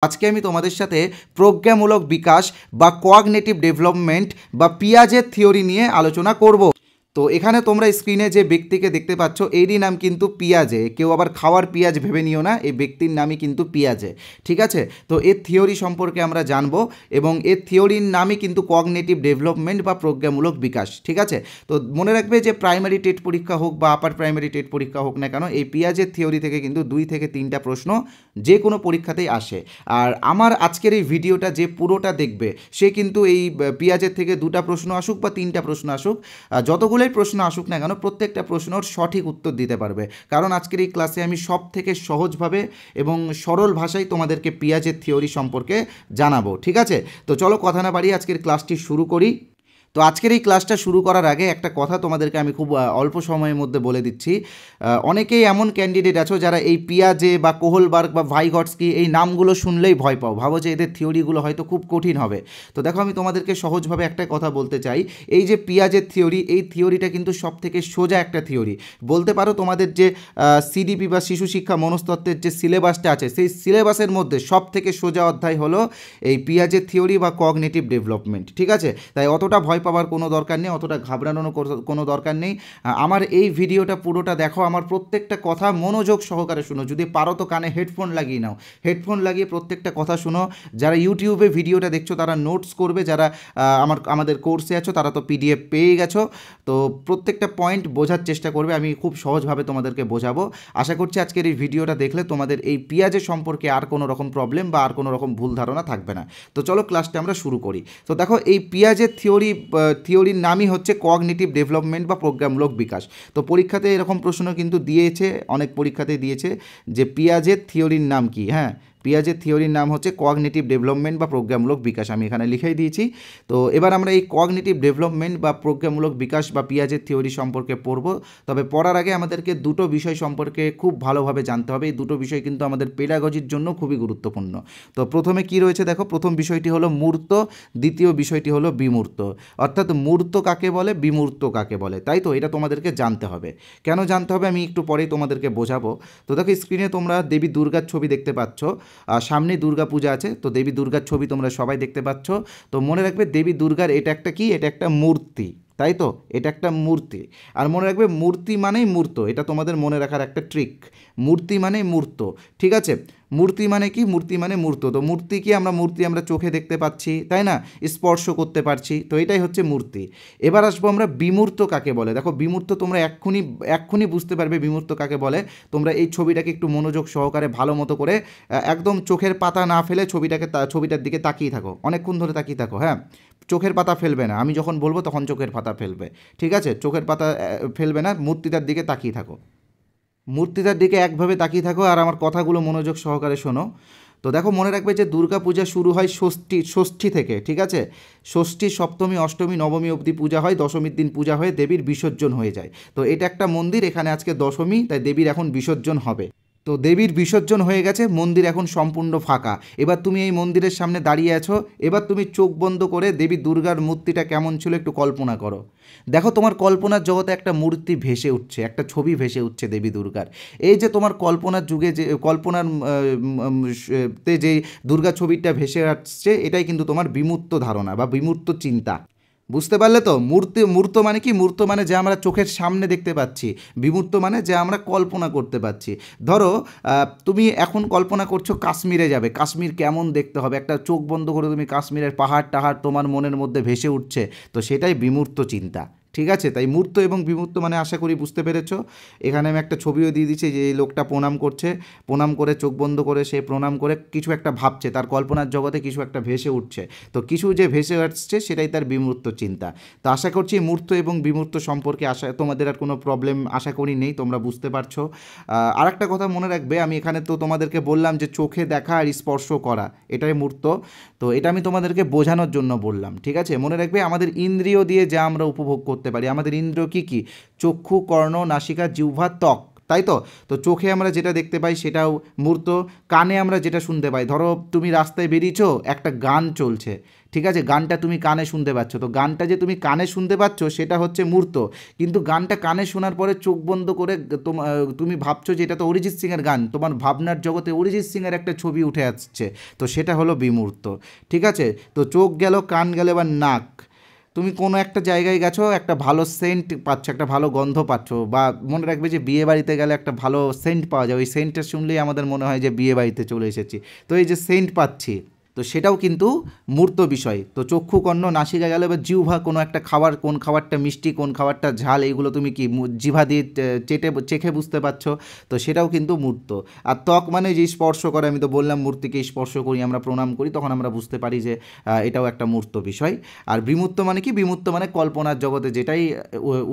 আজকে আমি তোমাদের সাথে প্রজ্ঞামূলক বিকাশ বা কোঅগনিটিভ ডেভেলপমেন্ট বা পিয়াজের থিওরি নিয়ে আলোচনা করব। তো এখানে তোমরা স্ক্রিনে যে ব্যক্তিকে দেখতে পাচ্ছ এরই নাম কিন্তু পিয়াজে। কেউ আবার খাওয়ার পেঁয়াজ ভেবে নিও না, এই ব্যক্তির নামই কিন্তু পিয়াজে, ঠিক আছে। তো এর থিওরি সম্পর্কে আমরা জানবো এবং এর থিওরির নামই কিন্তু কোঅগনিটিভ ডেভেলপমেন্ট বা প্রজ্ঞামূলক বিকাশ, ঠিক আছে। তো মনে রাখবে যে প্রাইমারি টেট পরীক্ষা হোক বা আপার প্রাইমারি টেট পরীক্ষা হোক না কেন, এই পিয়াজের থিওরি থেকে কিন্তু 2 থেকে 3টা প্রশ্ন যে কোনো পরীক্ষাতেই আসে। আর আমার আজকের এই ভিডিওটা যে পুরোটা দেখবে সে কিন্তু এই পিয়াজের থেকে 2টা প্রশ্ন আসুক বা 3টা প্রশ্ন আসুক, যতগুলোই প্রশ্ন আসুক না কেন প্রত্যেকটা প্রশ্নর সঠিক উত্তর দিতে পারবে। কারণ আজকের এই ক্লাসে আমি সব থেকে সহজভাবে এবং সরল ভাষায় তোমাদেরকে পিয়াজের থিওরি সম্পর্কে জানাবো, ঠিক আছে। তো চলো কথা না বাড়িয়ে আজকের ক্লাসটি শুরু করি। তো আজকের এই ক্লাসটা শুরু করার আগে একটা কথা তোমাদেরকে আমি খুব অল্প সময়ের মধ্যে বলে দিচ্ছি। অনেকেই এমন ক্যান্ডিডেট আছো যারা এই পিয়াজে বা কোহলবার্গ বা ভাইগটস্কি এই নামগুলো শুনলেই ভয় পাও, ভাবো যে এদের থিওরিগুলো হয়তো খুব কঠিন হবে। তো দেখো আমি তোমাদেরকে সহজভাবে একটা কথা বলতে চাই, এই যে পিয়াজের থিওরি, এই থিওরিটা কিন্তু সব থেকে সোজা একটা থিওরি বলতে পারো। তোমাদের যে সিডিপি বা শিশু শিক্ষা মনস্তত্ত্বের যে সিলেবাসটা আছে সেই সিলেবাসের মধ্যে সব থেকে সোজা অধ্যায় হলো এই পিয়াজের থিওরি বা কগনিটিভ ডেভেলপমেন্ট, ঠিক আছে। তাই অতটা ভয় পাওয়ার কোনো দরকার নেই, অতটা ঘাবড়ানোর কোনো দরকার নেই। আমার এই ভিডিওটা পুরোটা দেখো, আমার প্রত্যেকটা কথা মনোযোগ সহকারে শুনো। যদি পারো তো কানে হেডফোন লাগিয়ে নাও, হেডফোন লাগিয়ে প্রত্যেকটা কথা শুনো। যারা ইউটিউবে ভিডিওটা দেখছো তারা নোটস করবে, যারা আমাদের কোর্সে আছো তারা তো পিডিএফ পেয়ে গেছো। তো প্রত্যেকটা পয়েন্ট বোঝার চেষ্টা করবে, আমি খুব সহজভাবে তোমাদেরকে বোঝাবো। আশা করছি আজকের এই ভিডিওটা দেখলে তোমাদের এই পিয়াজের সম্পর্কে আর কোনো রকম প্রবলেম বা আর কোনো রকম ভুল ধারণা থাকবে না। তো চলো ক্লাসটা আমরা শুরু করি। তো দেখো এই পিয়াজের থিওরির নামই হচ্ছে কোঅগনিটিভ ডেভেলপমেন্ট বা প্রজ্ঞামূলক বিকাশ। তো পরীক্ষাতে এরকম প্রশ্ন কিন্তু দিয়েছে, অনেক পরীক্ষাতেই দিয়েছে যে পিয়াজের থিওরির নাম কি। হ্যাঁ, পিয়াজের থিওরির নাম হচ্ছে কোঅগনিটিভ ডেভেলপমেন্ট বা প্রজ্ঞামূলক বিকাশ, আমি এখানে লিখেই দিয়েছি। তো এবার আমরা এই কোঅগনিটিভ ডেভেলপমেন্ট বা প্রজ্ঞামূলক বিকাশ বা পিয়াজের থিওরি সম্পর্কে পড়ব। তবে পড়ার আগে আমাদেরকে দুটো বিষয় সম্পর্কে খুব ভালোভাবে জানতে হবে। এই দুটো বিষয় কিন্তু আমাদের পেডাগজির জন্য খুবই গুরুত্বপূর্ণ। তো প্রথমে কি রয়েছে দেখো, প্রথম বিষয়টি হলো মূর্ত, দ্বিতীয় বিষয়টি হলো বিমূর্ত। অর্থাৎ মূর্ত কাকে বলে, বিমূর্ত কাকে বলে, তাই তো এটা তোমাদেরকে জানতে হবে। কেন জানতে হবে আমি একটু পরেই তোমাদেরকে বোঝাবো। তো দেখো স্ক্রিনে তোমরা দেবী দুর্গার ছবি দেখতে পাচ্ছ, সামনে দুর্গা পূজা আছে, তো দেবী দুর্গার ছবি তোমরা সবাই দেখতে পাচ্ছ। তো মনে রাখবে দেবী দুর্গার এটা একটা কি, এটা একটা মূর্তি, তাই তো এটা একটা মূর্তি। আর মনে রাখবে মূর্তি মানেই মূর্ত, এটা তোমাদের মনে রাখার একটা ট্রিক। মূর্তি মানেই মূর্ত, ঠিক আছে। মূর্তি মানে কি, মূর্তি মানে মূর্ত। তো মূর্তি কি, মূর্তি আমরা চোখে দেখতে পাচ্ছি, তাই না, স্পর্শ করতে পারছি, তো এটাই হচ্ছে মূর্তি। এবার আসবো আমরা বিমূর্ত কাকে বলে। দেখো বিমূর্ত তোমরা এক্ষুনি বুঝতে পারবে বিমূর্ত কাকে বলে। তোমরা এই ছবিটাকে একটু মনোযোগ সহকারে ভালো মতো করে একদম চোখের পাতা না ফেলে ছবিটার দিকে তাকিয়ে থাকো, অনেকক্ষণ ধরে তাকিয়ে থাকো। হ্যাঁ, চোখের পাতা ফেলবে না, আমি যখন বলবো তখন চোখের পাতা ফেলবে, ঠিক আছে। চোখের পাতা ফেলবে না, মূর্তিটার দিকে তাকিয়ে থাকো, মূর্তিটার দিকে একভাবে তাকিয়ে থাকো আর আমার কথাগুলো মনোযোগ সহকারে শোনো। তো দেখো মনে রাখবে যে দুর্গা পূজা শুরু হয় ষষ্ঠী থেকে, ঠিক আছে। ষষ্ঠী, সপ্তমী, অষ্টমী, নবমী অবধি পূজা হয়, দশমীর দিন পূজা হয়ে দেবীর বিসর্জন হয়ে যায়। তো এটা একটা মন্দির, এখানে আজকে দশমী, তাই দেবীর এখন বিসর্জন হবে। তো দেবীর বিসর্জন হয়ে গেছে, মন্দির এখন সম্পূর্ণ ফাঁকা। এবার তুমি এই মন্দিরের সামনে দাঁড়িয়ে আছো, এবার তুমি চোখ বন্ধ করে দেবী দুর্গার মূর্তিটা কেমন ছিল একটু কল্পনা করো। দেখো তোমার কল্পনার জগতে একটা মূর্তি ভেসে উঠছে, একটা ছবি ভেসে উঠছে দেবী দুর্গার। এই যে তোমার কল্পনার যুগে যে তে যে দুর্গা ছবিটা ভেসে আসছে, এটাই কিন্তু তোমার বিমূর্ত ধারণা বা বিমূর্ত চিন্তা। বুঝতে পারলে তো। মূর্ত মানে কি, মূর্ত মানে যে আমরা চোখের সামনে দেখতে পাচ্ছি, বিমূর্ত মানে যে আমরা কল্পনা করতে পারছি। ধরো তুমি এখন কল্পনা করছো কাশ্মীরে যাবে, কাশ্মীর কেমন দেখতে হবে, একটা চোখ বন্ধ করে তুমি কাশ্মীরের পাহাড় টাহাড় তোমার মনের মধ্যে ভেসে উঠছে, তো সেটাই বিমূর্ত চিন্তা, ঠিক আছে। তাই মূর্ত এবং বিমূর্ত মানে আশা করি বুঝতে পেরেছো। এখানে আমি একটা ছবিও দিয়ে দিচ্ছি যে এই লোকটা প্রণাম করছে, প্রণাম করে চোখ বন্ধ করে সে প্রণাম করে কিছু একটা ভাবছে, তার কল্পনার জগতে কিছু একটা ভেসে উঠছে। তো কিছু যে ভেসে আসছে সেটাই তার বিমূর্ত চিন্তা। তো আশা করছি মূর্ত এবং বিমূর্ত সম্পর্কে তোমাদের আর কোনো প্রবলেম আশা করি নেই, তোমরা বুঝতে পারছো। আর একটা কথা মনে রাখবে, আমি এখানে তো তোমাদেরকে বললাম যে চোখে দেখা আর স্পর্শ করা এটাই মূর্ত। তো এটা আমি তোমাদেরকে বোঝানোর জন্য বললাম, ঠিক আছে। মনে রাখবে আমাদের ইন্দ্রিয় দিয়ে যা আমরা উপভোগ করতে পারি, আমাদের ইন্দ্রিয় কী কী, চক্ষু, কর্ণ, নাসিকা, জিহ্বা, ত্বক, তাই তো। তো চোখে আমরা যেটা দেখতে পাই সেটাও মূর্ত, কানে আমরা যেটা শুনতে পাই, ধরো তুমি রাস্তায় বেরিয়েছো, একটা গান চলছে, ঠিক আছে, গানটা তুমি কানে শুনতে পাচ্ছ, তো গানটা যে তুমি কানে শুনতে পাচ্ছ সেটা হচ্ছে মূর্ত, কিন্তু গানটা কানে শোনার পরে চোখ বন্ধ করে তুমি ভাবছো যে এটা তো অরিজিৎ সিংয়ের গান, তোমার ভাবনার জগতে অরিজিৎ সিংয়ের একটা ছবি উঠে আসছে, তো সেটা হলো বিমূর্ত, ঠিক আছে। তো চোখ গেল, কান গেল, বা নাক, তুমি কোনো একটা জায়গায় গেছো, একটা ভালো সেন্ট পাচ্ছ, একটা ভালো গন্ধ পাচ্ছ, বা মনে রাখবে যে বিয়ে বাড়িতে গেলে একটা ভালো সেন্ট পাওয়া যায়, ওই সেন্টটা শুনলেই আমাদের মনে হয় যে বিয়ে বাড়িতে চলে এসেছি, তো এই যে সেন্ট পাচ্ছি, তো সেটাও কিন্তু মূর্ত বিষয়। তো চক্ষু, কর্ণ, নাসিকা গেলে, বা জিহ্বা, কোনো একটা খাবার, কোন খাবারটা মিষ্টি, কোন খাবারটা ঝাল, এইগুলো তুমি কি জিভা দিয়ে চেখে বুঝতে পারছো, তো সেটাও কিন্তু মূর্ত। আর ত্বক মানে যে স্পর্শ করে, আমি তো বললাম মূর্তিকে স্পর্শ করি, আমরা প্রণাম করি, তখন আমরা বুঝতে পারি যে এটাও একটা মূর্ত বিষয়। আর বিমূর্ত মানে কি, বিমূর্ত মানে কল্পনার জগতে যেটাই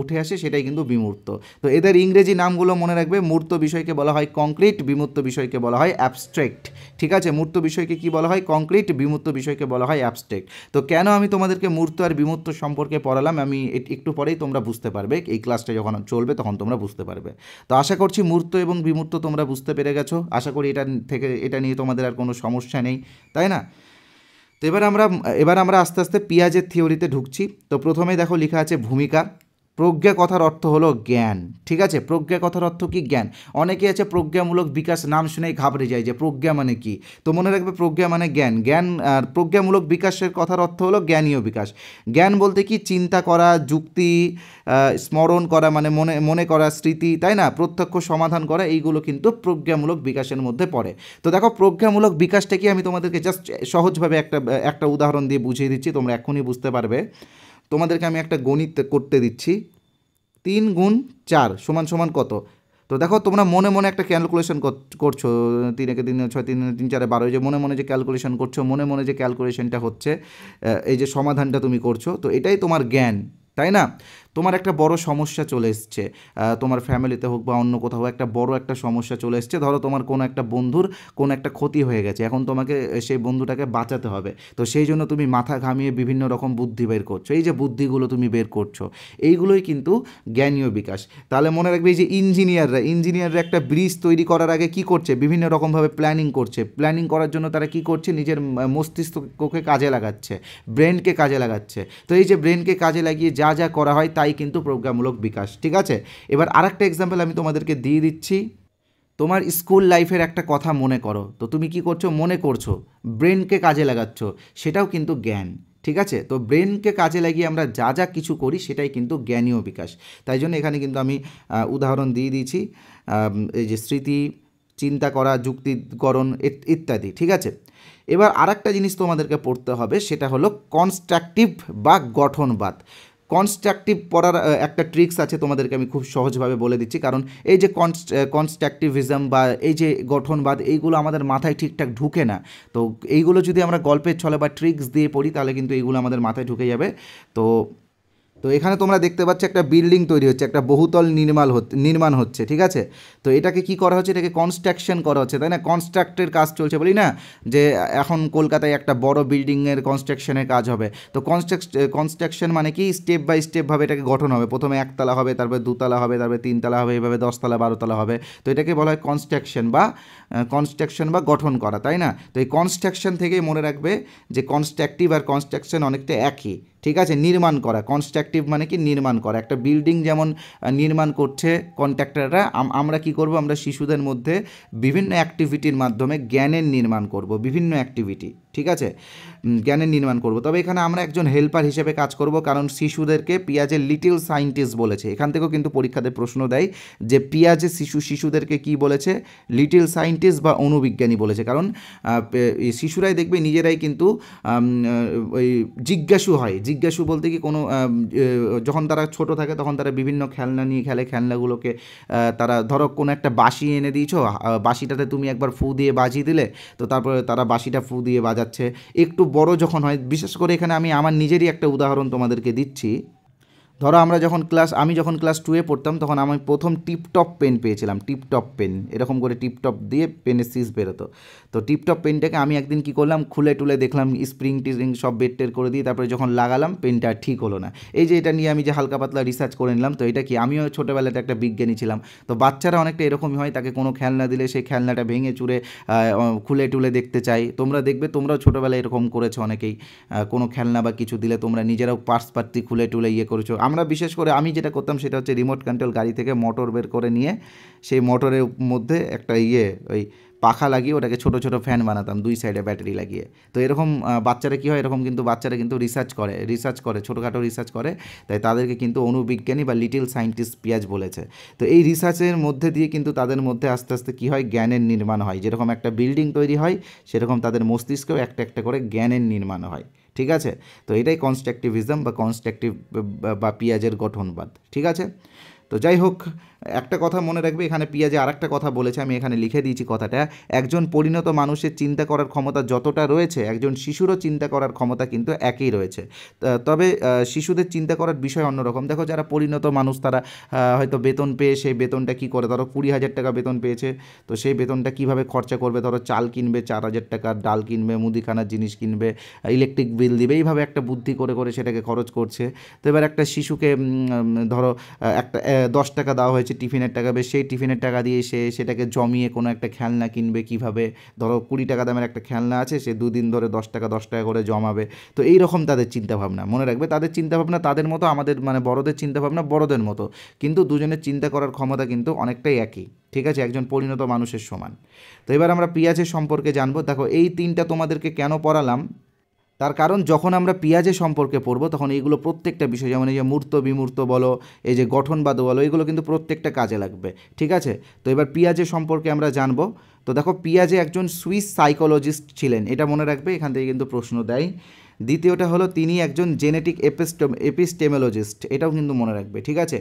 উঠে আসে সেটাই কিন্তু বিমূর্ত। তো এদের ইংরেজি নামগুলো মনে রাখবে, মূর্ত বিষয়কে বলা হয় কংক্রিট, বিমূর্ত বিষয়কে বলা হয় অ্যাবস্ট্রাক্ট, ঠিক আছে। মূর্ত বিষয়কে কি বলা হয়, কংক্রিট, বিমূর্ত বিষয়কে বলা হয় অ্যাবস্ট্রাক্ট। তো কেন আমি তোমাদেরকে মূর্ত আর বিমূর্ত সম্পর্কে পড়ালাম, আমি একটু পরেই তোমরা বুঝতে পারবে, এই ক্লাসটা যখন চলবে তখন তোমরা বুঝতে পারবে। তো আশা করছি মূর্ত এবং বিমূর্ত তোমরা বুঝতে পেরে গেছো, আশা করি এটা নিয়ে তোমাদের আর কোনো সমস্যা নেই, তাই না। তো এবার আমরা আস্তে আস্তে পিয়াজের থিওরিতে ঢুকছি। তো প্রথমেই দেখো লেখা আছে ভূমিকা। প্রজ্ঞা কথার অর্থ হলো জ্ঞান, ঠিক আছে, প্রজ্ঞা কথার অর্থ কি, জ্ঞান। অনেকে আছে প্রজ্ঞামূলক বিকাশ নাম শুনেই ঘাবড়ে যায় যে প্রজ্ঞা মানে কি, তো মনে রাখবে প্রজ্ঞা মানে জ্ঞান, জ্ঞান আর প্রজ্ঞামূলক বিকাশের কথার অর্থ হলো জ্ঞানীয় বিকাশ। জ্ঞান বলতে কি, চিন্তা করা, যুক্তি, স্মরণ করা, মানে মনে মনে করা, স্মৃতি, তাই না, প্রত্যক্ষ সমাধান করা, এইগুলো কিন্তু প্রজ্ঞামূলক বিকাশের মধ্যে পড়ে। তো দেখো প্রজ্ঞামূলক বিকাশটা কি, আমি তোমাদেরকে জাস্ট সহজভাবে একটা উদাহরণ দিয়ে বুঝিয়ে দিচ্ছি, তোমরা এখনই বুঝতে পারবে। তোমাদেরকে আমি একটা গণিত করতে দিচ্ছি, 3 গুণ 4 = কত। তো দেখো তোমরা মনে মনে একটা ক্যালকুলেশন করছো, 3 × 3 = 6, 3 × 3 = 12, এই যে মনে মনে যে ক্যালকুলেশন করছো, মনে মনে যে ক্যালকুলেশনটা হচ্ছে, এই যে সমাধানটা তুমি করছো, তো এটাই তোমার জ্ঞান, তাই না। তোমার একটা বড় সমস্যা চলে এসছে, তোমার ফ্যামিলিতে হোক বা অন্য কোথাও একটা বড় একটা সমস্যা চলে এসছে, ধরো তোমার কোনো একটা বন্ধুর কোনো একটা ক্ষতি হয়ে গেছে, এখন তোমাকে সেই বন্ধুটাকে বাঁচাতে হবে, তো সেই জন্য তুমি মাথা ঘামিয়ে বিভিন্ন রকম বুদ্ধি বের করছো, এই যে বুদ্ধিগুলো তুমি বের করছো, এইগুলোই কিন্তু জ্ঞানীয় বিকাশ। তাহলে মনে রাখবে এই যে ইঞ্জিনিয়াররা একটা ব্রিজ তৈরি করার আগে কি করছে, বিভিন্ন রকমভাবে প্ল্যানিং করছে, প্ল্যানিং করার জন্য তারা কি করছে, নিজের মস্তিষ্ককে কাজে লাগাচ্ছে, ব্রেনকে কাজে লাগাচ্ছে, তো এই যে ব্রেনকে কাজে লাগিয়ে যা যা করা হয় তাই কিন্তু প্রজ্ঞামূলক বিকাশ, ঠিক আছে। এবার আরেকটা এক্সাম্পল আমি তোমাদেরকে দিয়ে দিচ্ছি। তোমার স্কুল লাইফের একটা কথা মনে করো, তো তুমি কি করছো, মনে করছো, ব্রেনকে কাজে লাগাচ্ছ, সেটাও কিন্তু জ্ঞান, ঠিক আছে। তো ব্রেনকে কাজে লাগিয়ে আমরা যা যা কিছু করি সেটাই কিন্তু জ্ঞানীয় বিকাশ। তাই জন্য এখানে কিন্তু আমি উদাহরণ দিয়ে দিয়েছি, এই যে স্মৃতি, চিন্তা করা, যুক্তিকরণ ইত্যাদি, ঠিক আছে। এবার আরেকটা জিনিস তোমাদেরকে পড়তে হবে, সেটা হলো কনস্ট্রাকটিভ বা গঠনবাদ। কনস্ট্রাকটিভ পড়ার একটা ট্রিক্স আছে, তোমাদেরকে আমি খুব সহজভাবে বলে দিচ্ছি, কারণ এই যে কনস্ট্রাকটিভিজম বা এই যে গঠনবাদ, এইগুলো আমাদের মাথায় ঠিকঠাক ঢুকে না, তো এইগুলো যদি আমরা গল্পের ছলে বা ট্রিক্স দিয়ে পড়ি তাহলে কিন্তু এইগুলো আমাদের মাথায় ঢুকে যাবে। তো তো এখানে তোমরা দেখতে পাচ্ছ একটা বিল্ডিং তৈরি হচ্ছে, একটা বহুতল নির্মাণ হচ্ছে, ঠিক আছে। তো এটাকে কি করা হচ্ছে, এটাকে কনস্ট্রাকশন করা হচ্ছে, তাই না, কনস্ট্রাক্টের কাজ চলছে, বলি না যে এখন কলকাতায় একটা বড় বিল্ডিংয়ের কনস্ট্রাকশনের কাজ হবে। তো কনস্ট্রাকশন মানে কি, স্টেপ বাই স্টেপভাবে এটাকে গঠন হবে, প্রথমে 1 তলা হবে, তারপরে 2 তলা হবে, তারপরে 3 তলা হবে, এইভাবে 10 তলা 12 তলা হবে, তো এটাকে বলা হয় কনস্ট্রাকশন বা গঠন করা, তাই না। তো এই কনস্ট্রাকশন থেকেই মনে রাখবে যে কনস্ট্রাকটিভ আর কনস্ট্রাকশন অনেকটা একই, ঠিক আছে। নির্মাণ করা, কনস্ট্রাকটিভ মানে কি, নির্মাণ করা, একটা বিল্ডিং যেমন নির্মাণ করছে কন্ট্রাক্টররা, আমরা কি করব, আমরা শিশুদের মধ্যে বিভিন্ন অ্যাক্টিভিটির মাধ্যমে জ্ঞানের নির্মাণ করব, বিভিন্ন অ্যাক্টিভিটি, ঠিক আছে, জ্ঞানের নির্মাণ করব। তবে এখানে আমরা একজন হেল্পার হিসেবে কাজ করব, কারণ শিশুদেরকে পিয়াজের লিটল সায়েন্টিস্ট বলেছে, এখান থেকেও কিন্তু পরীক্ষাতে প্রশ্ন দেয় যে পিয়াজের শিশুদেরকে কি বলেছে, লিটল সায়েন্টিস্ট বা অণুবিজ্ঞানী বলেছে, কারণ শিশুরাই দেখবে নিজেরাই কিন্তু ওই জিজ্ঞাসু হয়, জিজ্ঞাসু বলতে কি, কোনো যখন তারা ছোট থাকে তখন তারা বিভিন্ন খেলনা নিয়ে খেলে, খেলনাগুলোকে তারা ধরো কোনো একটা বাঁশি এনে দিয়েছো, বাঁশিটাতে তুমি একবার ফু দিয়ে বাজিয়ে দিলে, তো তারপরে তারা বাঁশিটা ফু দিয়ে বাজাচ্ছে। একটু বড় যখন হয়, বিশেষ করে এখানে আমি আমার নিজেরই একটা উদাহরণ তোমাদেরকে দিচ্ছি, ধরো আমি যখন ক্লাস 2-এ পড়তাম তখন আমি প্রথম টিপটপ পেন পেয়েছিলাম, টিপটপ পেন, এরকম করে টিপটপ দিয়ে পেনের সিজ বেরোতো। তো টিপটপ পেনটাকে আমি একদিন কী করলাম, খুলে টুলে দেখলাম স্প্রিং টিস্প্রিং সব বের টের করে দিয়ে তারপরে যখন লাগালাম পেনটা আর ঠিক হলো না। এই যে এটা নিয়ে আমি যে হালকা পাতলা রিসার্চ করে নিলাম, তো এটা কি, আমিও ছোটোবেলাতে একটা বিজ্ঞানী ছিলাম। তো বাচ্চারা অনেকটা এরকমই হয়, তাকে কোনো খেলনা দিলে সেই খেলনাটা ভেঙে চুরে খুলে টুলে দেখতে চাই। তোমরা দেখবে তোমরাও ছোটোবেলায় এরকম করেছো অনেকেই, কোনো খেলনা বা কিছু দিলে তোমরা নিজেরাও পার্টস পার্টি খুলে টুলে ইয়ে করেছো। আমরা বিশেষ করে আমি যেটা করতাম সেটা হচ্ছে রিমোট কন্ট্রোল গাড়ি থেকে মোটর বের করে নিয়ে সেই মোটরের মধ্যে একটা ওই পাখা লাগিয়ে ওটাকে ছোটো ছোটো ফ্যান বানাতাম, দুই সাইডে ব্যাটারি লাগিয়ে। তো এরকম বাচ্চারা কী হয়, এরকম কিন্তু বাচ্চারা কিন্তু রিসার্চ করে ছোটোখাটো রিসার্চ করে, তাই তাদেরকে কিন্তু অনুবিজ্ঞানী বা লিটিল সায়েন্টিস্ট পিয়াজ বলেছে। তো এই রিসার্চের মধ্যে দিয়ে কিন্তু তাদের মধ্যে আস্তে আস্তে কী হয়, জ্ঞানের নির্মাণ হয়। যেরকম একটা বিল্ডিং তৈরি হয় সেরকম তাদের মস্তিষ্কেও একটা একটা করে জ্ঞানের নির্মাণ হয়। ঠিক আছে, তো এটাই কনস্ট্রাকটিভিজম বা কনস্ট্রাকটিভ বা পিয়াজের গঠনবাদ। ঠিক আছে, তো যাই হোক, একটা কথা মনে রাখবে, এখানে পিয়াজে আর একটা কথা বলেছে, আমি এখানে লিখে দিয়েছি কথাটা। একজন পরিণত মানুষের চিন্তা করার ক্ষমতা যতটা রয়েছে একজন শিশুরও চিন্তা করার ক্ষমতা কিন্তু একই রয়েছে। তবে শিশুদের চিন্তা করার বিষয় অন্যরকম। দেখো যারা পরিণত মানুষ তারা হয়তো বেতন পেয়ে সেই বেতনটা কী করে, ধরো 20,000 টাকা বেতন পেয়েছে, তো সেই বেতনটা কীভাবে খরচা করবে, ধরো চাল কিনবে 4,000 টাকার, ডাল কিনবে, মুদিখানার জিনিস কিনবে, ইলেকট্রিক বিল দিবে, এইভাবে একটা বুদ্ধি করে করে সেটাকে খরচ করছে। তো এবার একটা শিশুকে ধরো একটা 10 টাকা দেওয়া হয়েছে টিফিনের টাকা, বেশ সেই টিফিনের টাকা দিয়ে সে সেটাকে জমিয়ে কোনো একটা খেলনা কিনবে কীভাবে, ধরো 20 টাকা দামের একটা খেলনা আছে, সে 2 দিন ধরে 10 টাকা করে জমাবে। তো এই রকম তাদের চিন্তাভাবনা, মনে রাখবে তাদের চিন্তাভাবনা তাদের মতো, আমাদের মানে বড়দের চিন্তাভাবনা বড়দের মতো, কিন্তু দুজনের চিন্তা করার ক্ষমতা কিন্তু অনেকটাই একই। ঠিক আছে, একজন পরিণত মানুষের সমান। তো এবার আমরা পিয়াজের সম্পর্কে জানবো। দেখো এই 3টা তোমাদেরকে কেন পড়ালাম, তার কারণ যখন আমরা পিয়াজের সম্পর্কে পড়বো তখন এইগুলো প্রত্যেকটা বিষয়, যেমন এই যে মূর্ত বিমূর্ত বলো, এই যে গঠনবাদ বলো, এগুলো কিন্তু প্রত্যেকটা কাজে লাগবে। ঠিক আছে, তো এবার পিয়াজের সম্পর্কে আমরা জানবো। তো দেখো পিয়াজে একজন সুইস সাইকোলজিস্ট ছিলেন, এটা মনে রাখবে, এখান থেকে কিন্তু প্রশ্ন দেয়। দ্বিতীয়টা হলো তিনি একজন জেনেটিক এপিস্টেমোলজিস্ট, এটাও কিন্তু মনে রাখবে। ঠিক আছে,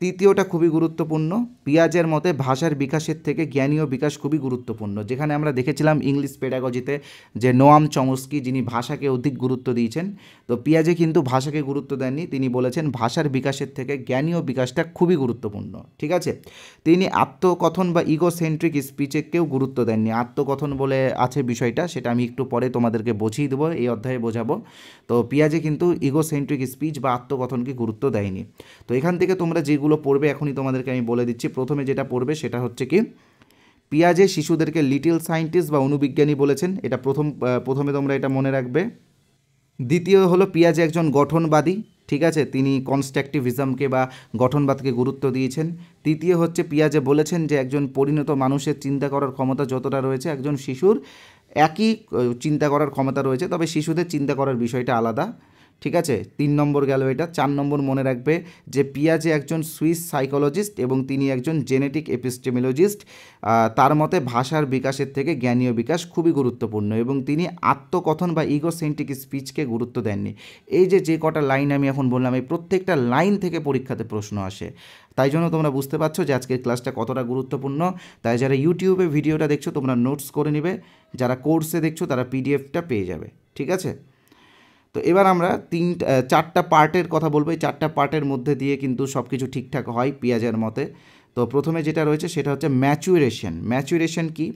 তৃতীয়টা খুবই গুরুত্বপূর্ণ, পিয়াজের মতে ভাষার বিকাশের থেকে জ্ঞানীয় বিকাশ খুবই গুরুত্বপূর্ণ। যেখানে আমরা দেখেছিলাম ইংলিশ পেডাগজিতে যে নোয়াম চমস্কি, যিনি ভাষাকে অধিক গুরুত্ব দিয়েছেন, তো পিয়াজে কিন্তু ভাষাকে গুরুত্ব দেননি, তিনি বলেছেন ভাষার বিকাশের থেকে জ্ঞানীয় বিকাশটা খুবই গুরুত্বপূর্ণ। ঠিক আছে, তিনি আত্মকথন বা ইগোসেন্ট্রিক স্পিচেকেও গুরুত্ব দেননি। আত্মকথন বলে আছে বিষয়টা, সেটা আমি একটু পরে তোমাদেরকে বুঝিয়ে দেবো, এই অধ্যায়ে বোঝাবো। তো পিয়াজে কিন্তু ইগোসেন্ট্রিক স্পিচ বা আত্মকথনকে গুরুত্ব দেয়নি। তো এখান থেকে তোমরা যেগুলো পড়বে এখনই তোমাদেরকে আমি বলে দিচ্ছি। প্রথমে যেটা পড়বে সেটা হচ্ছে কি, পিয়াজে শিশুদেরকে লিটিল সায়েন্টিস্ট বা অনুবিজ্ঞানী বলেছেন, এটা প্রথমে তোমরা এটা মনে রাখবে। দ্বিতীয় হলো পিয়াজে একজন গঠনবাদী। ঠিক আছে, তিনি কনস্ট্রাকটিভিজমকে বা গঠনবাদকে গুরুত্ব দিয়েছেন। তৃতীয় হচ্ছে পিয়াজে বলেছেন যে একজন পরিণত মানুষের চিন্তা করার ক্ষমতা যতটা রয়েছে একজন শিশুর একই চিন্তা করার ক্ষমতা রয়েছে, তবে শিশুদের চিন্তা করার বিষয়টা আলাদা। ঠিক আছে, 3 নম্বর গেল এটা। 4 নম্বর মনে রাখবে যে পিয়াজে একজন সুইস সাইকোলজিস্ট এবং তিনি একজন জেনেটিক এপিস্টেমোলজিস্ট। তার মতে ভাষার বিকাশের থেকে জ্ঞানীয় বিকাশ খুবই গুরুত্বপূর্ণ এবং তিনি আত্মকথন বা ইগোসেন্ট্রিক স্পিচকে গুরুত্ব দেননি। এই যে কটা লাইন আমি এখন বললাম, এই প্রত্যেকটা লাইন থেকে পরীক্ষাতে প্রশ্ন আসে। তাই জন্য তোমরা বুঝতে পারছো যে আজকের ক্লাসটা কতটা গুরুত্বপূর্ণ। তাই যারা ইউটিউবে ভিডিওটা দেখছো তোমরা নোটস করে নেবে, যারা কোর্সে দেখছো তারা পিডিএফটা পেয়ে যাবে। ঠিক আছে, তো এবার আমরা 4টা পার্টের কথা বলবো। এই 4টা পার্টের মধ্যে দিয়ে কিন্তু সব কিছু ঠিকঠাক হয় পিয়াজের মতে। তো প্রথমে যেটা রয়েছে সেটা হচ্ছে ম্যাচুরেশন কি,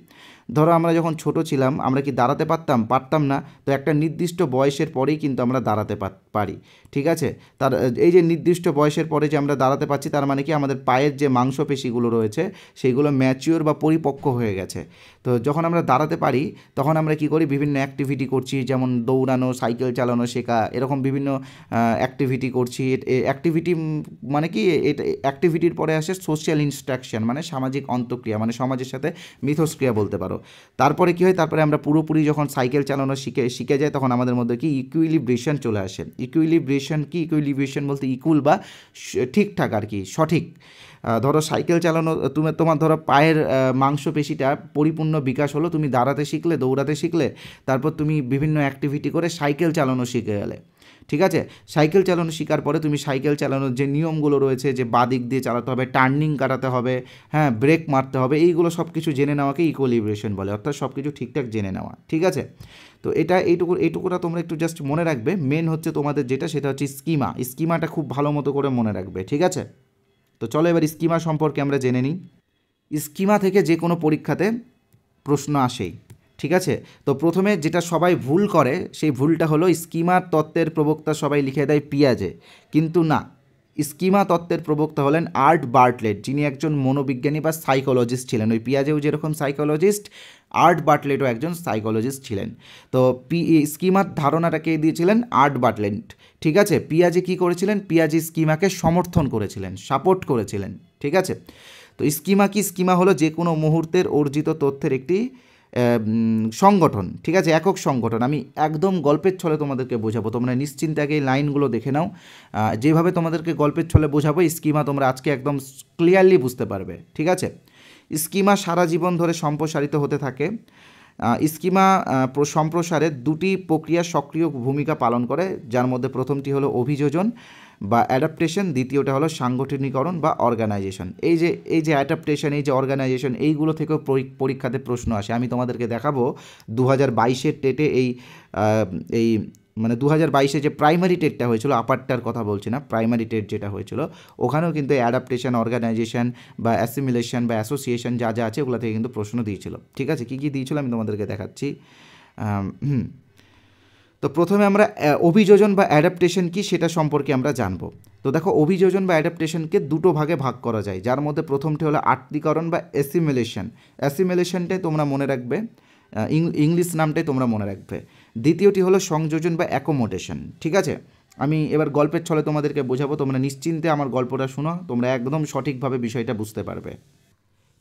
ধরো আমরা যখন ছোট ছিলাম আমরা কি দাঁড়াতে পারতাম না, তো একটা নির্দিষ্ট বয়সের পরেই কিন্তু আমরা দাঁড়াতে পারি। ঠিক আছে, তার এই যে নির্দিষ্ট বয়সের পরে যে আমরা দাঁড়াতে পারছি তার মানে কি আমাদের পায়ের যে মাংসপেশিগুলো রয়েছে সেইগুলো ম্যাচিওর বা পরিপক্ক হয়ে গেছে। তো যখন আমরা দাঁড়াতে পারি তখন আমরা কি করি, বিভিন্ন অ্যাক্টিভিটি করছি, যেমন দৌড়ানো, সাইকেল চালানো শেখা, এরকম বিভিন্ন অ্যাক্টিভিটি করছি। অ্যাক্টিভিটি মানে কি, এটা অ্যাক্টিভিটির পরে আসে সোশ্যাল ইনস্ট্রাকশন, মানে সামাজিক অন্তঃক্রিয়া, মানে সমাজের সাথে মিথস্ক্রিয়া বলতে পারো। তারপরে কী হয়, তারপরে আমরা পুরোপুরি যখন সাইকেল চালানো শিখে যাই তখন আমাদের মধ্যে কি ইকুইলিব্রেশন চলে আসে। ইকুইলিব্রেশন বলতে ইকুয়াল বা ঠিকঠাক আর কি, সঠিক। ধরো সাইকেল চালানো, তোমার ধরো পায়ের মাংসপেশিটা পরিপূর্ণ বিকাশ হলো, তুমি দাঁড়াতে শিখলে, দৌড়াতে শিখলে, তারপর তুমি বিভিন্ন অ্যাক্টিভিটি করে সাইকেল চালানো শিখে গেলে। ঠিক আছে, সাইকেল চালানো শেখার পরে তুমি সাইকেল চালানোর যে নিয়মগুলো রয়েছে, যে বাদিক দিয়ে চালাতে হবে, টার্নিং কাটাতে হবে, হ্যাঁ, ব্রেক মারতে হবে, এইগুলো সব কিছু জেনে নেওয়াকে ইকুইলিব্রেশন বলে, অর্থাৎ সব কিছু ঠিকঠাক জেনে নেওয়া। ঠিক আছে, তো এইটুকুটা তোমরা একটু জাস্ট মনে রাখবে। মেন হচ্ছে তোমাদের যেটা, সেটা হচ্ছে স্কিমাটা খুব ভালো মতো করে মনে রাখবে। ঠিক আছে, তো চলো এবার স্কিমা সম্পর্কে আমরা জেনে নিই। স্কিমা থেকে যে কোনো পরীক্ষাতে প্রশ্ন আসেই। ঠিক আছে, তো প্রথমে যেটা সবাই ভুল করে, সেই ভুলটা হলো স্কিমার তত্ত্বের প্রবক্তা সবাই লিখে দেয় পিয়াজে, কিন্তু না, স্কিমা তত্ত্বের প্রবক্তা হলেন আর্ট বার্টলেট, যিনি একজন মনোবিজ্ঞানী বা সাইকোলজিস্ট ছিলেন। ওই পিয়াজেও যেরকম সাইকোলজিস্ট, আর্ট বার্টলেটও একজন সাইকোলজিস্ট ছিলেন। তো স্কিমার ধারণাটাকে দিয়েছিলেন আর্ট বার্টলেট। ঠিক আছে, পিয়াজে কী করেছিলেন, পিয়াজে স্কিমাকে সমর্থন করেছিলেন, সাপোর্ট করেছিলেন। ঠিক আছে, তো স্কিমা কি, স্কিমা হলো যে কোনো মুহূর্তের অর্জিত তথ্যের একটি সংগঠন। ঠিক আছে, একক সংগঠন। আমি একদম গল্পের ছলে তোমাদেরকে বোঝাবো, তোমরা নিশ্চিন্তে আগে এই লাইনগুলো দেখে নাও। যেভাবে তোমাদেরকে গল্পের ছলে বোঝাবো, স্কিমা তোমরা আজকে একদম ক্লিয়ারলি বুঝতে পারবে। ঠিক আছে, স্কিমা সারা জীবন ধরে সম্প্রসারিত হতে থাকে। স্কিমা সম্প্রসারে দুটি প্রক্রিয়া সক্রিয় ভূমিকা পালন করে, যার মধ্যে প্রথমটি হলো অভিযোজন বা অ্যাডাপ্টেশন, দ্বিতীয়টা হলো সাংগঠনিকরণ বা অর্গানাইজেশন। এই যে অ্যাডাপ্টেশন, এই যে অর্গানাইজেশন, এইগুলো থেকেও পরীক্ষাতে প্রশ্ন আসে। আমি তোমাদেরকে দেখাবো 2022-এর টেটে এই মানে 2022-এ যে প্রাইমারি টেটটা হয়েছিল, আপারটার কথা বলছি না, প্রাইমারি টেট যেটা হয়েছিল, ওখানেও কিন্তু অ্যাডাপ্টেশন, অর্গানাইজেশন বা অ্যাসিমিলেশন বা অ্যাসোসিয়েশন যা যা আছে ওগুলো থেকে কিন্তু প্রশ্ন দিয়েছিল। ঠিক আছে, কী কী দিয়েছিল আমি তোমাদেরকে দেখাচ্ছি। তো প্রথমে আমরা অভিযোজন বা অ্যাডাপ্টেশন কি সেটা সম্পর্কে আমরা জানবো। তো দেখো, অভিযোজন বা অ্যাডাপ্টেশনকে দুটো ভাগে ভাগ করা যায়, যার মধ্যে প্রথমটি হলো আত্মীকরণ বা অ্যাসিমিলেশন। অ্যাসিমিলেশনটাই তোমরা মনে রাখবে, ইংলিশ নামটাই তোমরা মনে রাখবে। দ্বিতীয়টি হলো সংযোজন বা অ্যাকোমোডেশন। ঠিক আছে, আমি এবার গল্পের ছলে তোমাদেরকে বোঝাবো, তোমরা নিশ্চিন্তে আমার গল্পটা শুনো, তোমরা একদম সঠিকভাবে বিষয়টা বুঝতে পারবে।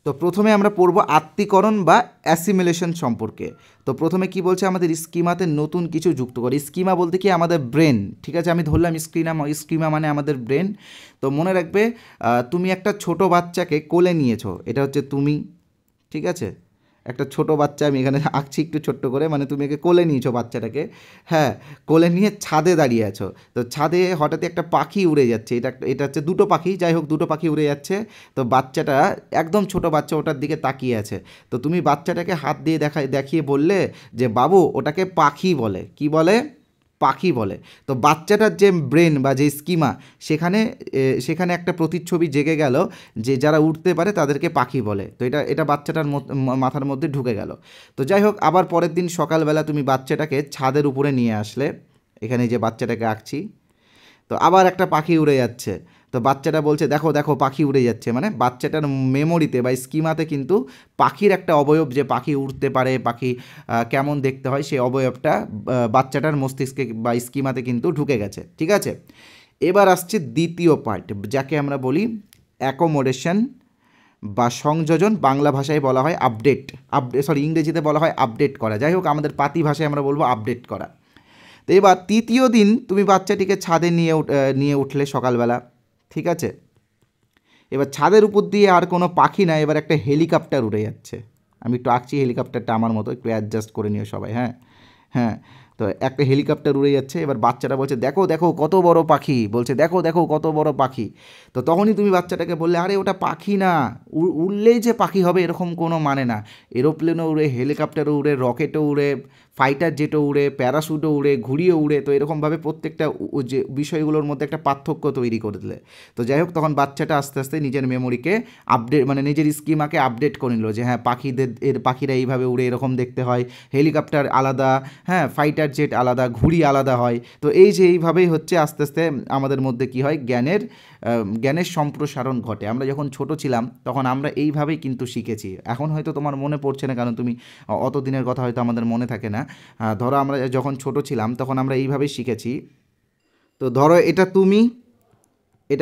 তো প্রথমে আমরা পড়ব আত্মীকরণ বা অ্যাসিমিলেশন সম্পর্কে। তো প্রথমে কি বলছে, আমাদের স্কিমাতে নতুন কিছু যুক্ত করে। স্কিমা বলতে কি, আমাদের ব্রেন। ঠিক আছে, আমি ধরলাম স্কিমা মানে আমাদের ব্রেন। তো মনে রাখবে, তুমি একটা ছোট বাচ্চাকে কোলে নিয়েছো, এটা হচ্ছে তুমি। ঠিক আছে, একটা ছোট বাচ্চা আমি এখানে আঁকছি একটু ছোট্ট করে, মানে তুমি একে কোলে নিয়েছো বাচ্চাটাকে, হ্যাঁ, কোলে নিয়ে ছাদে দাঁড়িয়ে আছো। তো ছাদে হঠাৎ একটা পাখি উড়ে যাচ্ছে, এটা হচ্ছে দুটো পাখি, যাই হোক দুটো পাখি উড়ে যাচ্ছে। তো বাচ্চাটা, একদম ছোট বাচ্চা, ওটার দিকে তাকিয়ে আছে। তো তুমি বাচ্চাটাকে হাত দিয়ে দেখিয়ে বললে যে বাবু, ওটাকে পাখি বলে। কি বলে? পাখি বলে। তো বাচ্চাটার যে ব্রেন বা যে স্কিমা, সেখানে একটা প্রতিচ্ছবি জেগে গেল যে যারা উঠতে পারে তাদেরকে পাখি বলে। তো এটা বাচ্চাটার মাথার মধ্যে ঢুকে গেল। তো যাই হোক, আবার পরের দিন সকালবেলা তুমি বাচ্চাটাকে ছাদের উপরে নিয়ে আসলে, এখানে যে বাচ্চাটাকে আঁকছি, তো আবার একটা পাখি উড়ে যাচ্ছে। তো বাচ্চাটা বলছে দেখো দেখো পাখি উড়ে যাচ্ছে, মানে বাচ্চাটার মেমোরিতে বা স্কিমাতে কিন্তু পাখির একটা অবয়ব, যে পাখি উড়তে পারে, পাখি কেমন দেখতে হয়, সেই অবয়বটা বাচ্চাটার মস্তিষ্কে বা স্কিমাতে কিন্তু ঢুকে গেছে। ঠিক আছে, এবার আসছে দ্বিতীয় পার্ট, যাকে আমরা বলি অ্যাকোমোডেশন বা সংযোজন। বাংলা ভাষায় বলা হয় ইংরেজিতে বলা হয় আপডেট করা। যাই হোক, আমাদের পাতি ভাষায় আমরা বলবো আপডেট করা। তো এবার তৃতীয় দিন তুমি বাচ্চাটিকে ছাদে নিয়ে উঠলে সকালবেলা। ঠিক আছে, এবার ছাদের উপর দিয়ে আর কোনো পাখি না, এবার একটা হেলিকপ্টার উড়ে যাচ্ছে। আমি একটু আঁকছি হেলিকপ্টারটা আমার মতো, একটু অ্যাডজাস্ট করে নিও সবাই। হ্যাঁ হ্যাঁ, তো একটা হেলিকপ্টার উড়ে যাচ্ছে। এবার বাচ্চাটা বলছে দেখো দেখো কত বড় পাখি, বলছে দেখো দেখো কত বড় পাখি। তো তখনই তুমি বাচ্চাটাকে বললে আরে ওটা পাখি না, উড়লেই যে পাখি হবে এরকম কোনো মানে না। এরোপ্লেনও উড়ে, হেলিকপ্টারও উড়ে, রকেটও উড়ে, ফাইটার জেটও উড়ে, প্যারাশুটও উড়ে, ঘুড়িও উড়ে। তো এরকমভাবে প্রত্যেকটা যে বিষয়গুলোর মধ্যে একটা পার্থক্য তৈরি করে দিলে। তো যাই হোক, তখন বাচ্চাটা আস্তে আস্তে নিজের মেমোরিকে আপডেট, মানে নিজের স্কিমাকে আপডেট করে নিল যে হ্যাঁ, পাখিরা এইভাবে উড়ে, এরকম দেখতে হয়, হেলিকপ্টার আলাদা, হ্যাঁ, ফাইটার জেট আলাদা, ঘুড়ি আলাদা হয়। তো এইভাবেই হচ্ছে আস্তে আস্তে আমাদের মধ্যে কি হয়, জ্ঞানের সম্প্রসারণ ঘটে। আমরা যখন ছোট ছিলাম তখন আমরা এইভাবেই কিন্তু শিখেছি। এখন হয়তো তোমার মনে পড়ছে না, কারণ তুমি অত দিনের কথা হয়তো আমাদের মনে থাকে না। ধরো আমরা যখন ছোট ছিলাম তখন আমরা এইভাবেই শিখেছি। তো ধরো এটা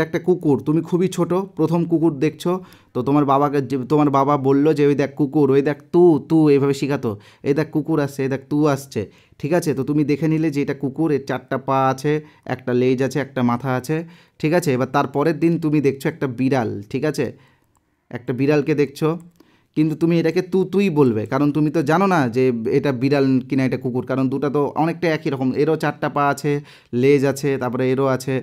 একটা কুকুর, তুমি খুবই ছোট, প্রথম কুকুর দেখছো। তো তোমার বাবা বললো যে ওই দেখ কুকুর, ওই দেখ তু এইভাবে শেখাতো, এই দেখ কুকুর আসছে, এই দেখ তু আসছে। ঠিক আছে, তো তুমি দেখে নিলে যে এটা কুকুর, এর 4টা পা আছে, একটা লেজ আছে, একটা মাথা আছে। ঠিক আছে, এবার তারপরের দিন তুমি দেখছো একটা বিড়াল। ঠিক আছে, একটা বিড়ালকে দেখছো, কিন্তু তুমি এটাকে তুই বলবে, কারণ তুমি তো জানো না যে এটা বিড়াল কিনা এটা কুকুর, কারণ দুটো তো অনেকটা একই রকম, এরও 4টা পা আছে, লেজ আছে, তারপরে এরও আছে,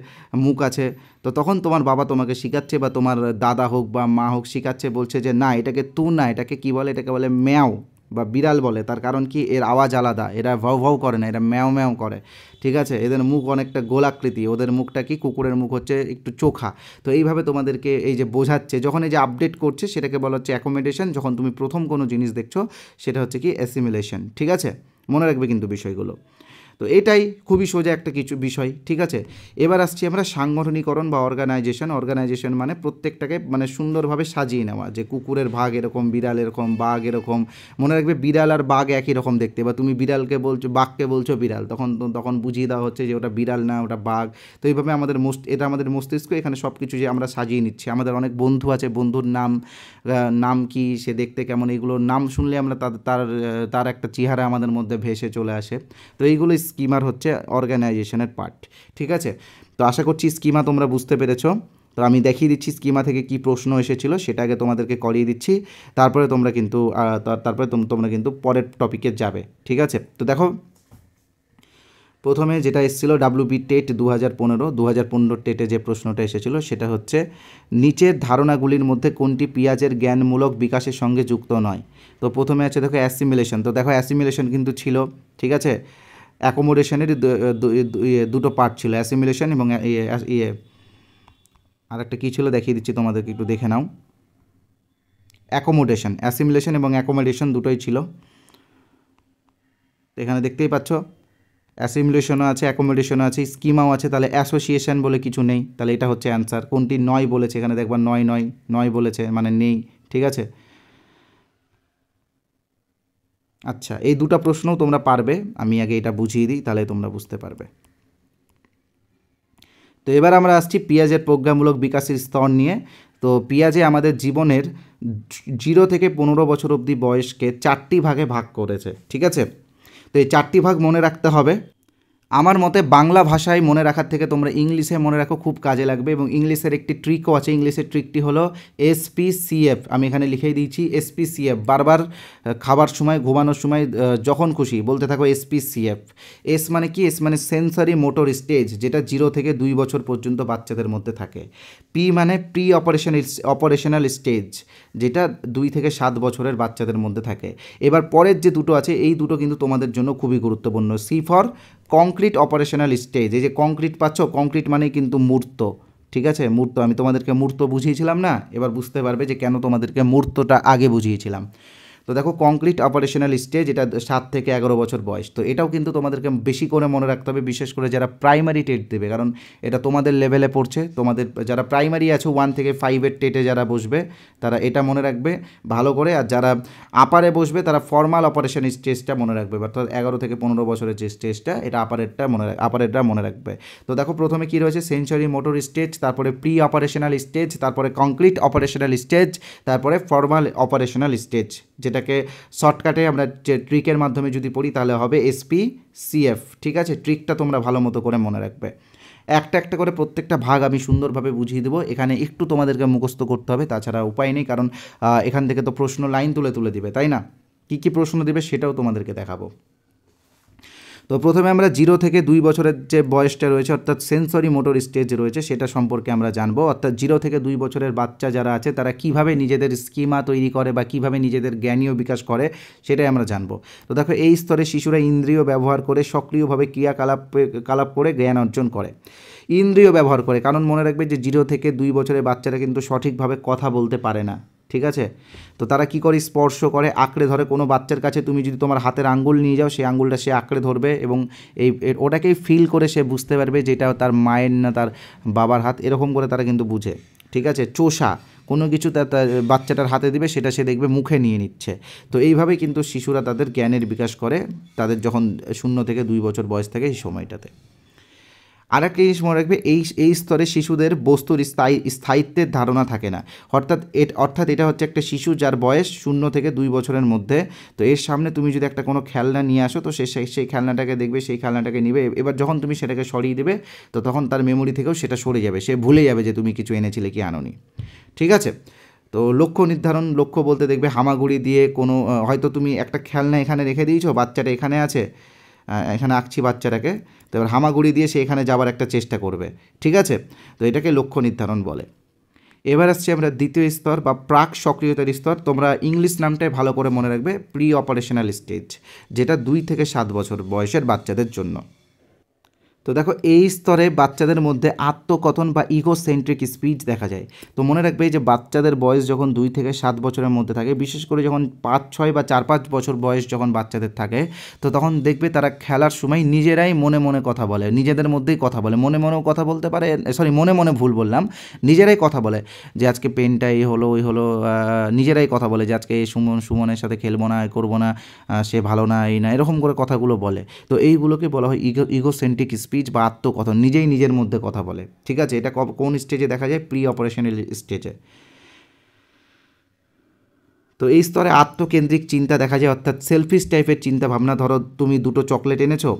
মুখ আছে। তো তখন তোমার বাবা তোমাকে শেখাচ্ছে বা তোমার দাদা হোক বা মা হোক শেখাচ্ছে, বলছে যে না এটাকে না, এটাকে কি বলে, এটাকে বলে ম্যাও বা বিড়াল বলে। তার কারণ কি, এর আওয়াজ আলাদা, এরা ভাউ ভাউ করে না, এরা ম্যাও ম্যাও করে। ঠিক আছে, এদের মুখ অনেকটা গোলাকৃতি, ওদের মুখটা কি, কুকুরের মুখ হচ্ছে একটু চোখা। তো এইভাবে তোমাদেরকে এই যে বোঝাচ্ছে, যখন এই যে আপডেট করছে সেটাকে বলা হচ্ছে অ্যাকোমোডেশন, যখন তুমি প্রথম কোনো জিনিস দেখছো সেটা হচ্ছে কি অ্যাসিমিলেশন। ঠিক আছে, মনে রাখবে কিন্তু বিষয়গুলো। তো এটাই খুবই সোজা একটা কিছু বিষয়। ঠিক আছে, এবার আসছি আমরা সাংগঠনিকরণ বা অর্গানাইজেশন। অর্গানাইজেশন মানে প্রত্যেকটাকে মানে সুন্দরভাবে সাজিয়ে নেওয়া, যে কুকুরের ভাগ এরকম, বিড়াল এরকম, বাঘ এরকম। মনে রাখবে বিড়াল আর বাঘ একই রকম দেখতে, বা তুমি বিড়ালকে বলছো, বাঘকে বলছো বিড়াল, তখন বুঝিয়ে দেওয়া হচ্ছে যে ওটা বিড়াল না, ওটা বাঘ। তো এইভাবে আমাদের এটা আমাদের মস্তিষ্ক এখানে সব কিছু যে আমরা সাজিয়ে নিচ্ছি। আমাদের অনেক বন্ধু আছে, বন্ধুর নাম কি, সে দেখতে কেমন, এইগুলোর নাম শুনলে আমরা তার একটা চেহারা আমাদের মধ্যে ভেসে চলে আসে। তো এইগুলো স্কিমার হচ্ছে অর্গানাইজেশনের পার্ট। ঠিক আছে, তো আশা করছি স্কিমা তোমরা বুঝতে পেরেছো। তো আমি দেখিয়ে দিচ্ছি স্কিমা থেকে কি প্রশ্ন এসেছিল, সেটা আগে তোমাদেরকে করিয়ে দিচ্ছি, তারপরে তোমরা কিন্তু তোমরা কিন্তু পরের টপিকে যাবে। ঠিক আছে, তো দেখো প্রথমে যেটা এসেছিলো ডাব্লিউবি টেট 2015 টেটে যে প্রশ্নটা এসেছিলো সেটা হচ্ছে নিচের ধারণাগুলির মধ্যে কোনটি পিঁয়াজের জ্ঞানমূলক বিকাশের সঙ্গে যুক্ত নয়। তো প্রথমে আছে দেখো অ্যাসিমিলেশন। তো দেখো অ্যাসিমিলেশন কিন্তু ছিল, ঠিক আছে, অ্যাকোমোডেশনের দুটো পার্ট ছিল, অ্যাসিমিলেশন এবং আর একটা কী ছিল দেখিয়ে দিচ্ছি তোমাদেরকে, একটু দেখে নাও। অ্যাকোমোডেশন, অ্যাসিমিলেশন এবং অ্যাকোমোডেশন দুটোই ছিল। এখানে দেখতেই পাচ্ছ অ্যাসিমিলেশনও আছে, অ্যাকোমোডেশনও আছে, স্কিমাও আছে, তাহলে অ্যাসোসিয়েশন বলে কিছু নেই, তাহলে এটা হচ্ছে অ্যান্সার। কোনটি নয় বলেছে, এখানে দেখবা নয় বলেছে, মানে নেই। ঠিক আছে, আচ্ছা এই দুটো প্রশ্নও তোমরা পারবে, আমি আগে এটা বুঝিয়ে দিই তাহলে তোমরা বুঝতে পারবে। তো এবার আমরা আসছি পেঁয়াজের প্রজ্ঞামূলক বিকাশের স্তর নিয়ে। তো পেঁয়াজে আমাদের জীবনের 0 থেকে 15 বছর অবধি বয়সকে 4টি ভাগে ভাগ করেছে। ঠিক আছে, তো এই 4টি ভাগ মনে রাখতে হবে। আমার মতে বাংলা ভাষায় মনে রাখার থেকে তোমরা ইংলিশে মনে রাখো, খুব কাজে লাগবে। এবং ইংলিশের একটি ট্রিকও আছে, ইংলিশের ট্রিকটি হলো SPCF। আমি এখানে লিখেই দিয়েছি SPCF, বারবার খাবার সময়, ঘুমানোর সময়, যখন খুশি বলতে থাকো SPCF। এস মানে কি, এস মানে সেন্সরি মোটর স্টেজ, যেটা 0 থেকে 2 বছর পর্যন্ত বাচ্চাদের মধ্যে থাকে। পি মানে প্রি অপারেশনাল স্টেজ, যেটা 2 থেকে 7 বছরের বাচ্চাদের মধ্যে থাকে। এবার পরের যে দুটো আছে, এই দুটো কিন্তু তোমাদের জন্য খুবই গুরুত্বপূর্ণ। C for concrete operational stage. এই যে কংক্রিট পাচ্ছ, কংক্রিট মানেই কিন্তু মূর্ত। ঠিক আছে, মূর্ত, আমি তোমাদেরকে মূর্ত বুঝিয়েছিলাম না, এবার বুঝতে পারবে যে কেন তোমাদেরকে মূর্তটা আগে বুঝিয়েছিলাম। তো দেখো কংক্রিট অপারেশনাল স্টেজ, এটা 7 থেকে 11 বছর বয়স। তো এটাও কিন্তু তোমাদেরকে বেশি করে মনে রাখতে হবে, বিশেষ করে যারা প্রাইমারি টেট দেবে, কারণ এটা তোমাদের লেভেলে পড়ছে। তোমাদের যারা প্রাইমারি আছে 1 থেকে 5-এর টেটে যারা বসবে তারা এটা মনে রাখবে ভালো করে, আর যারা আপারে বসবে তারা ফর্মাল অপারেশন স্টেজটা মনে রাখবে, অর্থাৎ 11 থেকে 15 বছরের যে স্টেজটা, এটা আপারেরটা মনে রাখবে। তো দেখো প্রথমে কী রয়েছে, সেন্সরি মোটর স্টেজ, তারপরে প্রি অপারেশনাল স্টেজ, তারপরে কংক্রিট অপারেশনাল স্টেজ, তারপরে ফর্মাল অপারেশনাল স্টেজ, যেটাকে শর্টকাটে আমরা যে ট্রিকের মাধ্যমে যদি পড়ি তাহলে হবে SPCF। ঠিক আছে, ট্রিকটা তোমরা ভালো মতো করে মনে রাখবে। একটা একটা করে প্রত্যেকটা ভাগ আমি সুন্দরভাবে বুঝিয়ে দেবো। এখানে একটু তোমাদেরকে মুখস্থ করতে হবে, তাছাড়া উপায় নেই, কারণ এখান থেকে তো প্রশ্ন লাইন তুলে দিবে, তাই না? কী কী প্রশ্ন দেবে সেটাও তোমাদেরকে দেখাবো। তো প্রথমে আমরা 0 থেকে 2 বছরের যে বয়সটা রয়েছে, অর্থাৎ সেন্সরি মোটর স্টেজ রয়েছে, সেটা সম্পর্কে আমরা জানবো। অর্থাৎ 0 থেকে 2 বছরের বাচ্চা যারা আছে তারা কিভাবে নিজেদের স্কিমা তৈরি করে বা কিভাবে নিজেদের জ্ঞানীয় বিকাশ করে সেটাই আমরা জানবো। তো দেখো এই স্তরে শিশুরা ইন্দ্রিয় ব্যবহার করে সক্রিয়ভাবে ক্রিয়াকলাপ করে জ্ঞান অর্জন করে। ইন্দ্রিয় ব্যবহার করে, কারণ মনে রাখবে যে 0 থেকে 2 বছরের বাচ্চারা কিন্তু সঠিকভাবে কথা বলতে পারে না। ঠিক আছে, তো তারা কি করে, স্পর্শ করে, আঁকড়ে ধরে। কোনো বাচ্চার কাছে তুমি যদি তোমার হাতের আঙ্গুল নিয়ে যাও, সেই আঙ্গুলটা সে আঁকড়ে ধরবে এবং ওটাকেই ফিল করে সে বুঝতে পারবে যে এটা তার মায়ের না তার বাবার হাত, এরকম করে তারা কিন্তু বুঝে। ঠিক আছে, চোষা, কোনো কিছু তার বাচ্চাটার হাতে দিবে, সেটা সে দেখবে মুখে নিয়ে নিচ্ছে। তো এইভাবেই কিন্তু শিশুরা তাদের জ্ঞানের বিকাশ করে, তাদের যখন 0 থেকে 2 বছর বয়স থাকে এই সময়টাতে। আর একটা জিনিস মনে রাখবে, এই স্তরে শিশুদের বস্তুর স্থায়িত্বের ধারণা থাকে না। অর্থাৎ এটা হচ্ছে একটা শিশু যার বয়স 0 থেকে 2 বছরের মধ্যে। তো এর সামনে তুমি যদি একটা কোনো খেলনা নিয়ে আসো, তো সেই খেলনাটাকে দেখবে, সেই খেলনাটাকে নিবে। এবার যখন তুমি সেটাকে সরিয়ে দেবে, তো তখন তার মেমোরি থেকেও সেটা সরে যাবে, সে ভুলে যাবে যে তুমি কিছু এনেছিলে কি আনোনি। ঠিক আছে, তো তো লক্ষ্য নির্ধারণ, লক্ষ্য বলতে দেখবে হামাগুড়ি দিয়ে কোনো হয়তো তুমি একটা খেলনা এখানে রেখে দিয়েছো, বাচ্চাটা এখানে আছে, এখানে আঁকছি বাচ্চাটাকে, তো এবার হামাগুড়ি দিয়ে সে এখানে যাওয়ার একটা চেষ্টা করবে, ঠিক আছে? তো এটাকে লক্ষ্য নির্ধারণ বলে। এবার আসছি আমরা দ্বিতীয় স্তর বা প্রাক সক্রিয়তার স্তর। তোমরা ইংলিশ নামটাই ভালো করে মনে রাখবে, প্রি অপারেশনাল স্টেজ, যেটা 2 থেকে 7 বছর বয়সের বাচ্চাদের জন্য। তো দেখো এই স্তরে বাচ্চাদের মধ্যে আত্মকথন বা ইগোসেন্ট্রিক স্পিচ দেখা যায়। তো মনে রাখবে যে বাচ্চাদের বয়স যখন 2 থেকে 7 বছরের মধ্যে থাকে, বিশেষ করে যখন 5-6 বা 4-5 বছর বয়স যখন বাচ্চাদের থাকে, তো তখন দেখবে তারা খেলার সময় নিজেরাই মনে মনে কথা বলে, নিজেদের মধ্যেই কথা বলে, মনে মনেও কথা বলতে পারে, সরি মনে মনে ভুল বললাম, নিজেরাই কথা বলে যে আজকে পেনটা এই হলো ওই হলো, নিজেরাই কথা বলে যে আজকে এই সুমনের সাথে খেলবো না, করবো না, সে ভালো না, এই না, এরকম করে কথাগুলো বলে। তো এইগুলোকে বলা হয় ইগোসেন্ট্রিক স্পিচ বা আত্মকথন, নিজেই নিজের মধ্যে কথা বলে, ঠিক আছে? এটা কোন স্টেজে দেখা যায়? প্রি অপারেশনাল স্টেজে। তো এই স্তরে আত্মকেন্দ্রিক চিন্তা দেখা যায়, অর্থাৎ সেলফিশ টাইপের চিন্তা ভাবনা। ধরো তুমি 2টো চকলেট এনেছো,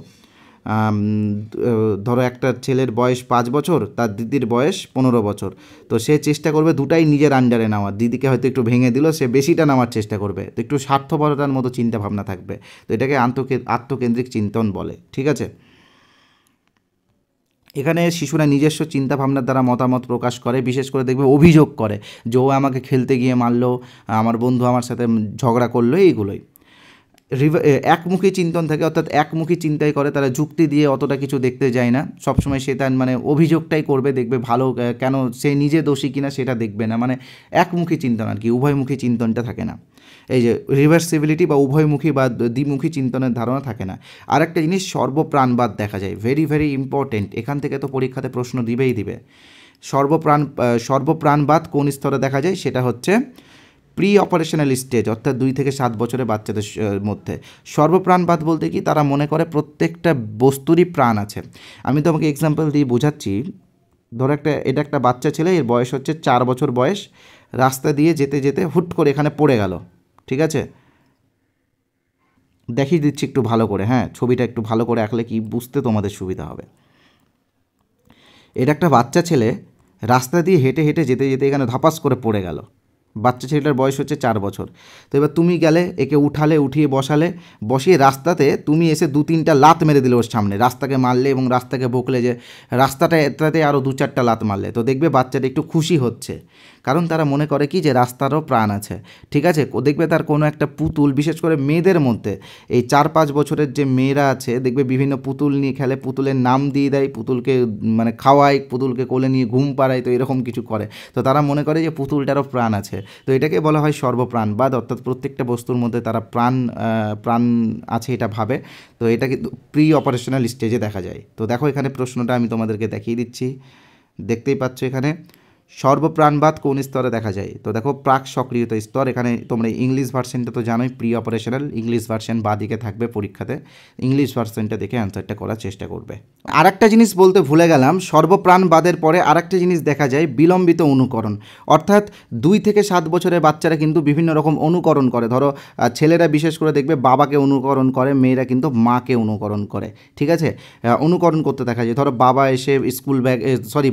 ধরো একটা ছেলের বয়স 5 বছর, তার দিদির বয়স 15 বছর, তো সে চেষ্টা করবে দুটাই নিজের আন্ডারে নেওয়ার, দিদিকে হয়তো একটু ভেঙে দিল, সে বেশিটা নেওয়ার চেষ্টা করবে, তো একটু স্বার্থপরতার মতো চিন্তা ভাবনা থাকবে। তো এটাকে আত্মকেন্দ্রিক চিন্তন বলে, ঠিক আছে? এখানে শিশুরা নিজস্ব চিন্তাভাবনার দ্বারা মতামত প্রকাশ করে, বিশেষ করে দেখবে অভিযোগ করে যে ও আমাকে খেলতে গিয়ে মারলো, আমার বন্ধু আমার সাথে ঝগড়া করলো, এইগুলোই। একমুখী চিন্তন থাকে, অর্থাৎ একমুখী চিন্তাই করে, তারা যুক্তি দিয়ে অতটা কিছু দেখতে যায় না, সবসময় সে তার মানে অভিযোগটাই করবে, দেখবে ভালো কেন সে নিজে দোষী কিনা সেটা দেখবে না, মানে একমুখী চিন্তন আর কি, উভয়মুখী চিন্তনটা থাকে না। এই যে রিভার্সিবিলিটি বা উভয়মুখী বা দ্বিমুখী চিন্তনের ধারণা থাকে না। আর একটা জিনিস সর্বপ্রাণবাদ দেখা যায়, ভেরি ভেরি ইম্পর্টেন্ট, এখান থেকে তো পরীক্ষাতে প্রশ্ন দিবেই দিবে। সর্বপ্রাণবাদ কোন স্তরে দেখা যায়? সেটা হচ্ছে প্রি অপারেশনাল স্টেজ, অর্থাৎ 2 থেকে 7 বছরের বাচ্চাদের মধ্যে। সর্বপ্রাণবাদ বলতে কি, তারা মনে করে প্রত্যেকটা বস্তুরই প্রাণ আছে। আমি তোমাকে এক্সাম্পল দিয়ে বোঝাচ্ছি। ধরো এটা একটা বাচ্চা ছেলে, এর বয়স হচ্ছে 4 বছর বয়স, রাস্তা দিয়ে যেতে যেতে হুট করে এখানে পড়ে গেল, ঠিক আছে? দেখিয়ে দিচ্ছি একটু ভালো করে, হ্যাঁ, ছবিটা একটু ভালো করে আঁকলে কি বুঝতে তোমাদের সুবিধা হবে। এটা একটা বাচ্চা ছেলে রাস্তা দিয়ে হেঁটে হেঁটে যেতে যেতে এখানে ধাপাস করে পড়ে গেল। বাচ্চা ছেলেটার বয়স হচ্ছে 4 বছর। তো এবার তুমি গেলে একে উঠিয়ে বসিয়ে রাস্তাতে তুমি এসে 2-3টা লাত মেরে দিলে ওর সামনে, রাস্তাকে মারলে এবং রাস্তাকে বকলে যে রাস্তাটাতে আরও 2-4টা লাত মারলে, তো দেখবে বাচ্চাটা একটু খুশি হচ্ছে, কারণ তারা মনে করে কি যে রাস্তারও প্রাণ আছে, ঠিক আছে? দেখবে তার কোনো একটা পুতুল, বিশেষ করে মেয়েদের মধ্যে এই 4-5 বছরের যে মেয়েরা আছে, দেখবে বিভিন্ন পুতুল নিয়ে খেলে, পুতুলের নাম দিয়ে দেয়, পুতুলকে মানে খাওয়ায়, পুতুলকে কোলে নিয়ে ঘুম পাড়ায়, তো এরকম কিছু করে। তো তারা মনে করে যে পুতুলটারও প্রাণ আছে। তো এটাকে বলা হয় সর্বপ্রাণবাদ, অর্থাৎ প্রত্যেকটা বস্তুর মধ্যে তারা প্রাণ আছে এটা ভাবে। তো এটা কিন্তু প্রি অপারেশনাল স্টেজে দেখা যায়। তো দেখো এখানে প্রশ্নটা আমি তোমাদেরকে দেখিয়ে দিচ্ছি, দেখতেই পাচ্ছ এখানে সর্বপ্রাণবাদ কোন স্তরে দেখা যায়? তো দেখো প্রাক সক্রিয়তা স্তর। এখানে তোমরা ইংলিশ ভার্সনটা তো জানোই, প্রি অপারেশনাল ইংলিশ ভার্সন বাদিকে থাকবে পরীক্ষাতে, ইংলিশ ভার্সনটা দেখে অ্যান্সারটা করার চেষ্টা করবে। আর একটা জিনিস বলতে ভুলে গেলাম, সর্বপ্রাণবাদের পরে আরেকটা জিনিস দেখা যায়, বিলম্বিত অনুকরণ। অর্থাৎ 2 থেকে 7 বছরের বাচ্চারা কিন্তু বিভিন্ন রকম অনুকরণ করে। ধরো ছেলেরা বিশেষ করে দেখবে বাবাকে অনুকরণ করে, মেয়েরা কিন্তু মাকে অনুকরণ করে, ঠিক আছে? অনুকরণ করতে দেখা যায়। ধরো বাবা এসে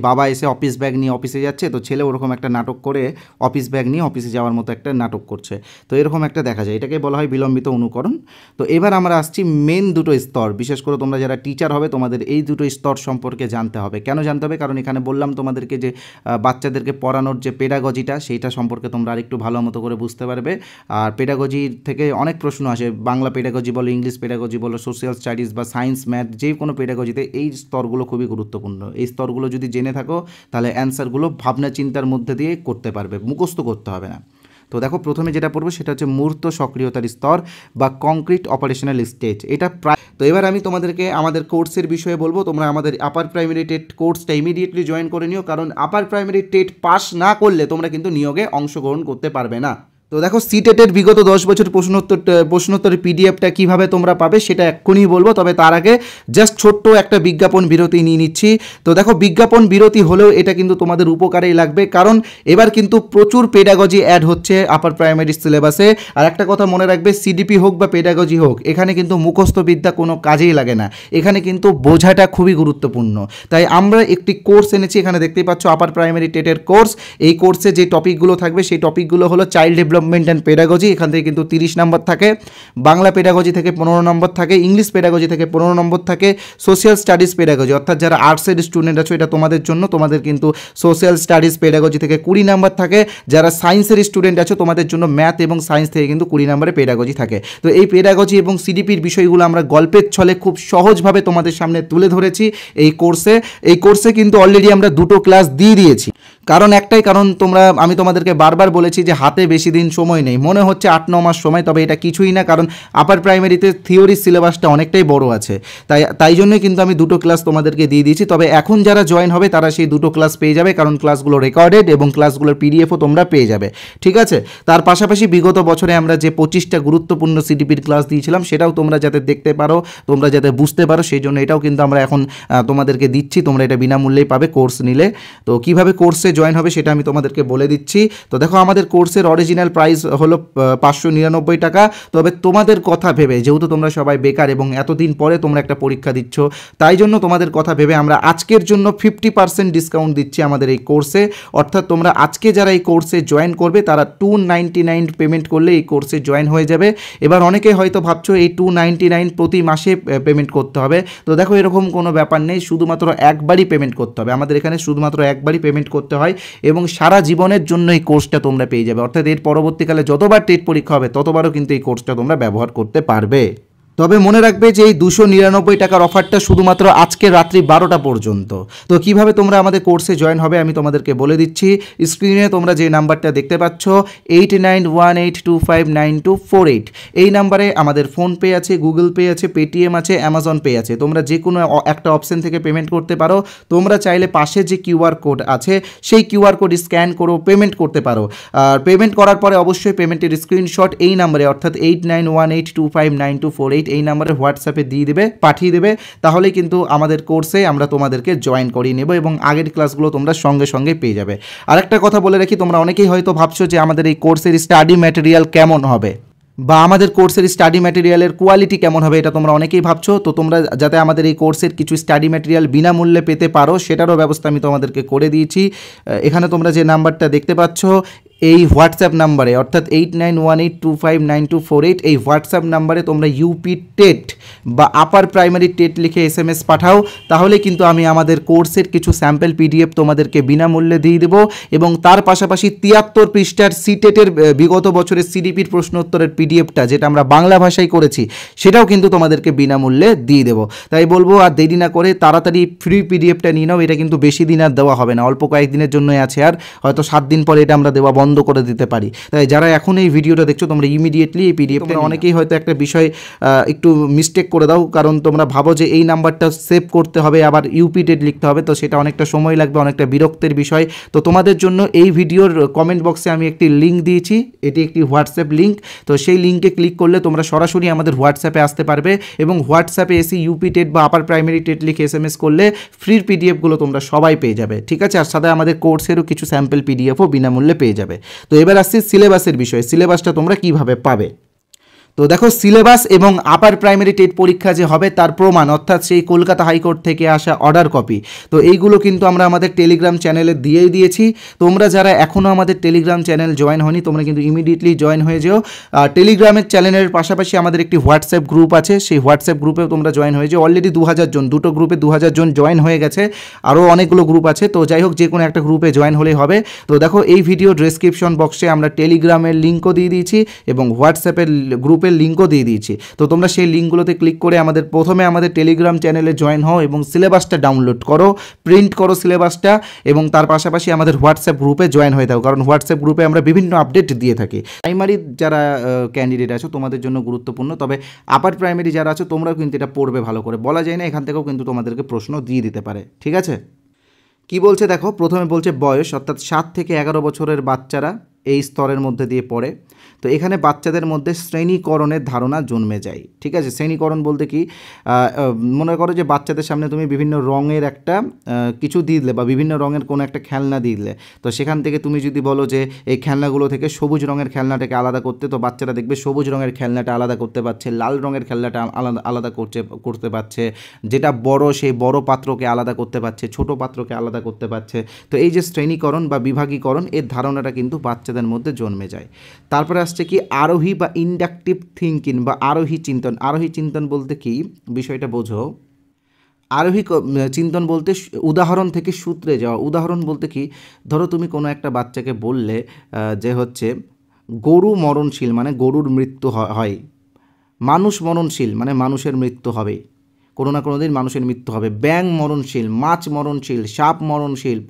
বাবা এসে অফিস ব্যাগ নিয়ে অফিসে যাচ্ছে, তো ছেলে ওরকম একটা নাটক করে অফিস ব্যাগ নিয়ে অফিসে যাওয়ার মতো একটা নাটক করছে, তো এরকম একটা দেখা যায়, এটাকে বলা হয় বিলম্বিত অনুকরণ। তো এবার আমরা আসছি মেন দুটো স্তর। বিশেষ করে তোমরা যারা টিচার হবে তোমাদের এই দুটো স্তর সম্পর্কে জানতে হবে। কেন জানতে হবে? কারণ এখানে বললাম তোমাদেরকে যে বাচ্চাদেরকে পড়ানোর যে পেডাগজিটা, সেইটা সম্পর্কে তোমরা আরেকটু ভালো মতো করে বুঝতে পারবে। আর পেডাগজির থেকে অনেক প্রশ্ন আসে, বাংলা পেডাগজি বলো, ইংলিশ পেডাগজি বলো, সোশ্যাল স্টাডিজ বা সায়েন্স ম্যাথ, যে কোনো পেডাগজিতে এই স্তরগুলো খুবই গুরুত্বপূর্ণ। এই স্তরগুলো যদি জেনে থাকো তাহলে অ্যান্সারগুলো ভাবনা চিন্তার মধ্যে দিয়ে করতে পারবে, মুখস্থ করতে হবে না। তো দেখো প্রথমে যেটা পড়বো সেটা হচ্ছে মূর্ত সক্রিয়তার স্তর বা কংক্রিট অপারেশনাল স্টেজ। এটা প্রায়, তো এবার আমি তোমাদেরকে আমাদের কোর্সের বিষয়ে বলবো। তোমরা আমাদের আপার প্রাইমারি টেট কোর্সটা ইমিডিয়েটলি জয়েন করে নিও, কারণ আপার প্রাইমারি টেট পাস না করলে তোমরা কিন্তু নিয়োগে অংশগ্রহণ করতে পারবে না। তো দেখো সিটেটের বিগত 10 বছর প্রশ্নোত্তরের পিডিএফটা কীভাবে তোমরা পাবে সেটা এক্ষুনি বলবো, তবে তার আগে জাস্ট ছোট্ট একটা বিজ্ঞাপন বিরতি নিয়ে নিচ্ছি। তো দেখো বিজ্ঞাপন বিরতি হলেও এটা কিন্তু তোমাদের উপকারেই লাগবে, কারণ এবার কিন্তু প্রচুর পেডাগজি অ্যাড হচ্ছে আপার প্রাইমারি সিলেবাসে। আর একটা কথা মনে রাখবে, সিডিপি হোক বা পেডাগজি হোক, এখানে কিন্তু মুখস্থ বিদ্যা কোনো কাজেই লাগে না, এখানে কিন্তু বোঝাটা খুবই গুরুত্বপূর্ণ। তাই আমরা একটি কোর্স এনেছি, এখানে দেখতেই পাচ্ছ আপার প্রাইমারি টেটের কোর্স। এই কোর্সে যে টপিকগুলো থাকবে সেই টপিকগুলো হলো চাইল্ড ডেভেলপমেন্ট অ্যান্ড পেডাগজি, এখান থেকে কিন্তু 30 নম্বর থাকে, বাংলা পেডাগজি থেকে 15 নম্বর থাকে, ইংলিশ পেডাগজি থেকে 15 নম্বর থাকে, সোশ্যাল স্টাডিজ পেডাগজি অর্থাৎ যারা আর্টসের স্টুডেন্ট আছো এটা তোমাদের জন্য, তোমাদের কিন্তু সোশ্যাল স্টাডিজ পেডাগজি থেকে 20 নম্বর থাকে। যারা সায়েন্সের স্টুডেন্ট আছো তোমাদের জন্য ম্যাথ এবং সায়েন্স থেকে কিন্তু 20 নম্বরে পেডাগজি থাকে। তো এই পেডাগজি এবং সিডিপির বিষয়গুলো আমরা গল্পের ছলে খুব সহজভাবে তোমাদের সামনে তুলে ধরেছি এই কোর্সে কিন্তু অলরেডি আমরা 2টো ক্লাস দিয়ে দিয়েছি। কারণ আমি তোমাদেরকে বারবার বলেছি যে হাতে বেশি দিন সময় নেই, মনে হচ্ছে 8-9 মাস সময়, তবে এটা কিছুই না, কারণ আপার প্রাইমারিতে থিওরির সিলেবাসটা অনেকটাই বড় আছে। তাই জন্যই কিন্তু আমি 2টো ক্লাস তোমাদেরকে দিয়ে দিয়েছি। তবে এখন যারা জয়েন হবে তারা সেই 2টো ক্লাস পেয়ে যাবে, কারণ ক্লাসগুলো রেকর্ডেড এবং ক্লাসগুলোর পিডিএফও তোমরা পেয়ে যাবে, ঠিক আছে। তার পাশাপাশি বিগত বছরে আমরা যে 25টা গুরুত্বপূর্ণ সিডিপির ক্লাস দিয়েছিলাম সেটাও তোমরা যাতে দেখতে পারো, তোমরা যাতে বুঝতে পারো, সেই জন্য এটাও কিন্তু আমরা এখন তোমাদেরকে দিচ্ছি। তোমরা এটা বিনামূল্যেই পাবে কোর্স নিলে। তো কিভাবে কোর্সে জয়েন হবে সেটা আমি তোমাদেরকে বলে দিচ্ছি। তো দেখো আমাদের কোর্সের অরিজিনাল প্রাইস হলো 599 টাকা। তবে তোমাদের কথা ভেবে, যেহেতু তোমরা সবাই বেকার এবং এতদিন পরে তোমরা একটা পরীক্ষা দিচ্ছ, তাই জন্য তোমাদের কথা ভেবে আমরা আজকের জন্য 50% ডিসকাউন্ট দিচ্ছি আমাদের এই কোর্সে। অর্থাৎ তোমরা আজকে যারা এই কোর্সে জয়েন করবে তারা 299 পেমেন্ট করলে এই কোর্সে জয়েন হয়ে যাবে। এবার অনেকে হয়তো ভাবছো এই 299 প্রতি মাসে পেমেন্ট করতে হবে। তো দেখো এরকম কোনো ব্যাপার নেই, শুধুমাত্র একবারই পেমেন্ট করতে হবে। আমাদের এখানে শুধুমাত্র একবারই পেমেন্ট করতে হয় এবং সারা জীবনের জন্য এই কোর্সটা তোমরা পেয়ে যাবে। অর্থাৎ এর পরবর্তীকালে যতবার টেট পরীক্ষা হবে ততবারও কিন্তু এই কোর্সটা তোমরা ব্যবহার করতে পারবে। তবে মনে রাখবে যে এই 299 টাকার অফারটা শুধুমাত্র আজকে রাত্রি 12টা পর্যন্ত। তো কিভাবে তোমরা আমাদের কোর্সে জয়েন হবে আমি তোমাদেরকে বলে দিচ্ছি। স্ক্রিনে তোমরা যে নাম্বারটা দেখতে পাচ্ছ 8918259248, এই নাম্বারে আমাদের ফোনপে আছে, গুগল পে আছে, পেটিএম আছে, অ্যামাজন পে আছে। তোমরা যে কোনো একটা অপশন থেকে পেমেন্ট করতে পারো। তোমরা চাইলে পাশে যে কিউআর কোড আছে সেই কিউআর কোড স্ক্যান করো পেমেন্ট করতে পারো। আর পেমেন্ট করার পরে অবশ্যই পেমেন্টের স্ক্রিনশট এই নাম্বারে অর্থাৎ 8918259248 এই নাম্বারে হোয়াটসঅ্যাপে পাঠিয়ে দেবে। তাহলে কিন্তু আমাদের কোর্সে আমরা তোমাদেরকে জয়েন করিয়ে নেব এবং আগের ক্লাসগুলো তোমরা সঙ্গে সঙ্গে পেয়ে যাবে। আরেকটা কথা বলে রাখি, তোমরা অনেকেই হয়তো ভাবছো যে আমাদের এই কোর্সের স্টাডি ম্যাটেরিয়াল কেমন হবে বা আমাদের কোর্সের স্টাডি ম্যাটেরিয়ালের কোয়ালিটি কেমন হবে, এটা তোমরা অনেকেই ভাবছো। তো তোমরা যাতে আমাদের এই কোর্সের কিছু স্টাডি ম্যাটেরিয়াল বিনামূল্যে পেতে পারো সেটারও ব্যবস্থা আমি তোমাদেরকে করে দিয়েছি। এখানে তোমরা যে নাম্বারটা দেখতে পাচ্ছ এই হোয়াটসঅ্যাপ নাম্বারে অর্থাৎ 8918259248 এই হোয়াটসঅ্যাপ নাম্বারে তোমরা ইউপি টেট বা আপার প্রাইমারি টেট লিখে SMS পাঠাও। তাহলে কিন্তু আমি আমাদের কোর্সের কিছু স্যাম্পল পিডিএফ তোমাদেরকে বিনামূল্যে দিয়ে দেবো এবং তার পাশাপাশি 73 পৃষ্ঠার সিটেটের বিগত বছরের সিডিপির প্রশ্নোত্তরের পিডিএফটা যেটা আমরা বাংলা ভাষায় করেছি সেটাও কিন্তু তোমাদেরকে বিনামূল্যে দিয়ে দেবো। তাই বলবো আর দেরি না করে তাড়াতাড়ি ফ্রি পিডিএফটা নিয়ে নাও। এটা কিন্তু বেশি দিন আর দেওয়া হবে না, অল্প কয়েকদিনের জন্যই আছে, আর হয়তো 7 দিন পরে এটা আমরা দেওয়া বন্ধ করে দিতে পারি। তাই যারা এখন এই ভিডিওটা দেখছো তোমরা ইমিডিয়েটলি এই পিডিএফ, তোমরা অনেকেই হয়তো একটা বিষয় একটু মিস্টেক করে দাও, কারণ তোমরা ভাবো যে এই নাম্বারটা সেভ করতে হবে আবার ইউপি টেট লিখতে হবে, তো সেটা অনেকটা সময় লাগবে, অনেকটা বিরক্তের বিষয়। তো তোমাদের জন্য এই ভিডিওর কমেন্ট বক্সে আমি একটি লিঙ্ক দিয়েছি, এটি একটি হোয়াটসঅ্যাপ লিঙ্ক। তো সেই লিঙ্কে ক্লিক করলে তোমরা সরাসরি আমাদের হোয়াটসঅ্যাপে আসতে পারবে এবং হোয়াটসঅ্যাপে এসে ইউপি টেট বা আপার প্রাইমারি টেট লিখে SMS করলে ফ্রির পিডিএফগুলো তোমরা সবাই পেয়ে যাবে, ঠিক আছে। আর সাথে আমাদের কোর্সেরও কিছু স্যাম্পল পিডিএফও বিনামূল্যে পেয়ে যাবে। তো এবার আসছি সিলেবাসের বিষয়ে, সিলেবাসটা তোমরা কিভাবে পাবে। তো দেখো সিলেবাস এবং আপার প্রাইমারি টেট পরীক্ষা যে হবে তার প্রমাণ অর্থাৎ সেই কলকাতা হাইকোর্ট থেকে আসা অর্ডার কপি, তো এইগুলো কিন্তু আমরা আমাদের টেলিগ্রাম চ্যানেলে দিয়েই দিয়েছি। তোমরা যারা এখনও আমাদের টেলিগ্রাম চ্যানেল জয়েন হয়নি তোমরা কিন্তু ইমিডিয়েটলি জয়েন হয়ে যেও। টেলিগ্রামের চ্যানেলের পাশাপাশি আমাদের একটি হোয়াটসঅ্যাপ গ্রুপ আছে, সেই হোয়াটসঅ্যাপ গ্রুপেও তোমরা জয়েন হয়ে যেও। অলরেডি 2000 জন, দুটো গ্রুপে 2000 জন জয়েন হয়ে গেছে, আরও অনেকগুলো গ্রুপ আছে। তো যাই হোক যে কোনো একটা গ্রুপে জয়েন হলেই হবে। তো দেখো এই ভিডিও ডেসক্রিপশন বক্সে আমরা টেলিগ্রামের লিঙ্কও দিয়ে দিয়েছি এবং হোয়াটসঅ্যাপের গ্রুপের লিঙ্কও দিয়ে দিয়েছি। তো তোমরা সেই লিঙ্কগুলোতে ক্লিক করে প্রথমে আমাদের টেলিগ্রাম চ্যানেলে জয়েন হও এবং সিলেবাসটা ডাউনলোড করো, প্রিন্ট করো সিলেবাসটা এবং তার পাশাপাশি আমাদের হোয়াটসঅ্যাপ গ্রুপে জয়েন হয়ে থাকো, কারণ হোয়াটসঅ্যাপ গ্রুপে আমরা বিভিন্ন আপডেট দিয়ে থাকি। প্রাইমারি যারা ক্যান্ডিডেট আছো তোমাদের জন্য গুরুত্বপূর্ণ, তবে আপার প্রাইমারি যারা আছো তোমরাও কিন্তু এটা পড়বে ভালো করে, বলা যায় না এখান থেকেও কিন্তু তোমাদেরকে প্রশ্ন দিয়ে দিতে পারে, ঠিক আছে। কি বলছে দেখো, প্রথমে বলছে বয়স অর্থাৎ 7 থেকে 11 বছরের বাচ্চারা এই স্তরের মধ্যে দিয়ে পড়ে। তো এখানে বাচ্চাদের মধ্যে শ্রেণীকরণের ধারণা জন্মে যায়। ঠিক আছে, শ্রেণীকরণ বলতে কি, মনে করো যে বাচ্চাদের সামনে তুমি বিভিন্ন রঙের একটা কিছু দিয়ে দিলে বা বিভিন্ন রঙের কোনো একটা খেলনা দিয়ে দিলে, তো সেখান থেকে তুমি যদি বলো যে এই খেলনাগুলো থেকে সবুজ রঙের খেলনাটাকে আলাদা করতে, তো বাচ্চারা দেখবে সবুজ রঙের খেলনাটা আলাদা করতে পারছে, লাল রঙের খেলনাটা আলাদা আলাদা করতে পারছে, যেটা বড় সেই বড় পাত্রকে আলাদা করতে পারছে, ছোট পাত্রকে আলাদা করতে পারছে। তো এই যে শ্রেণীকরণ বা বিভাগীকরণ, এর ধারণাটা কিন্তু বাচ্চাদের মধ্যে জন্মে যায়। তারপরে আসছে কি আরোহী বা ইন্ডাকটিভ থিঙ্কিং বা আরোহী চিন্তন। আরোহী চিন্তন বলতে কি, বিষয়টা বোঝো। আরোহী চিন্তন বলতে উদাহরণ থেকে সূত্রে যাওয়া। উদাহরণ বলতে কি, ধরো তুমি কোনো একটা বাচ্চাকে বললে যে হচ্ছে গরু মরণশীল মানে গরুর মৃত্যু হয়, মানুষ মরণশীল মানে মানুষের মৃত্যু হবে, কোনো না কোনো দিন মানুষের মৃত্যু হবে, ব্যাঙ মরণশীল, মাছ মরণশীল, সাপ মরণশীল।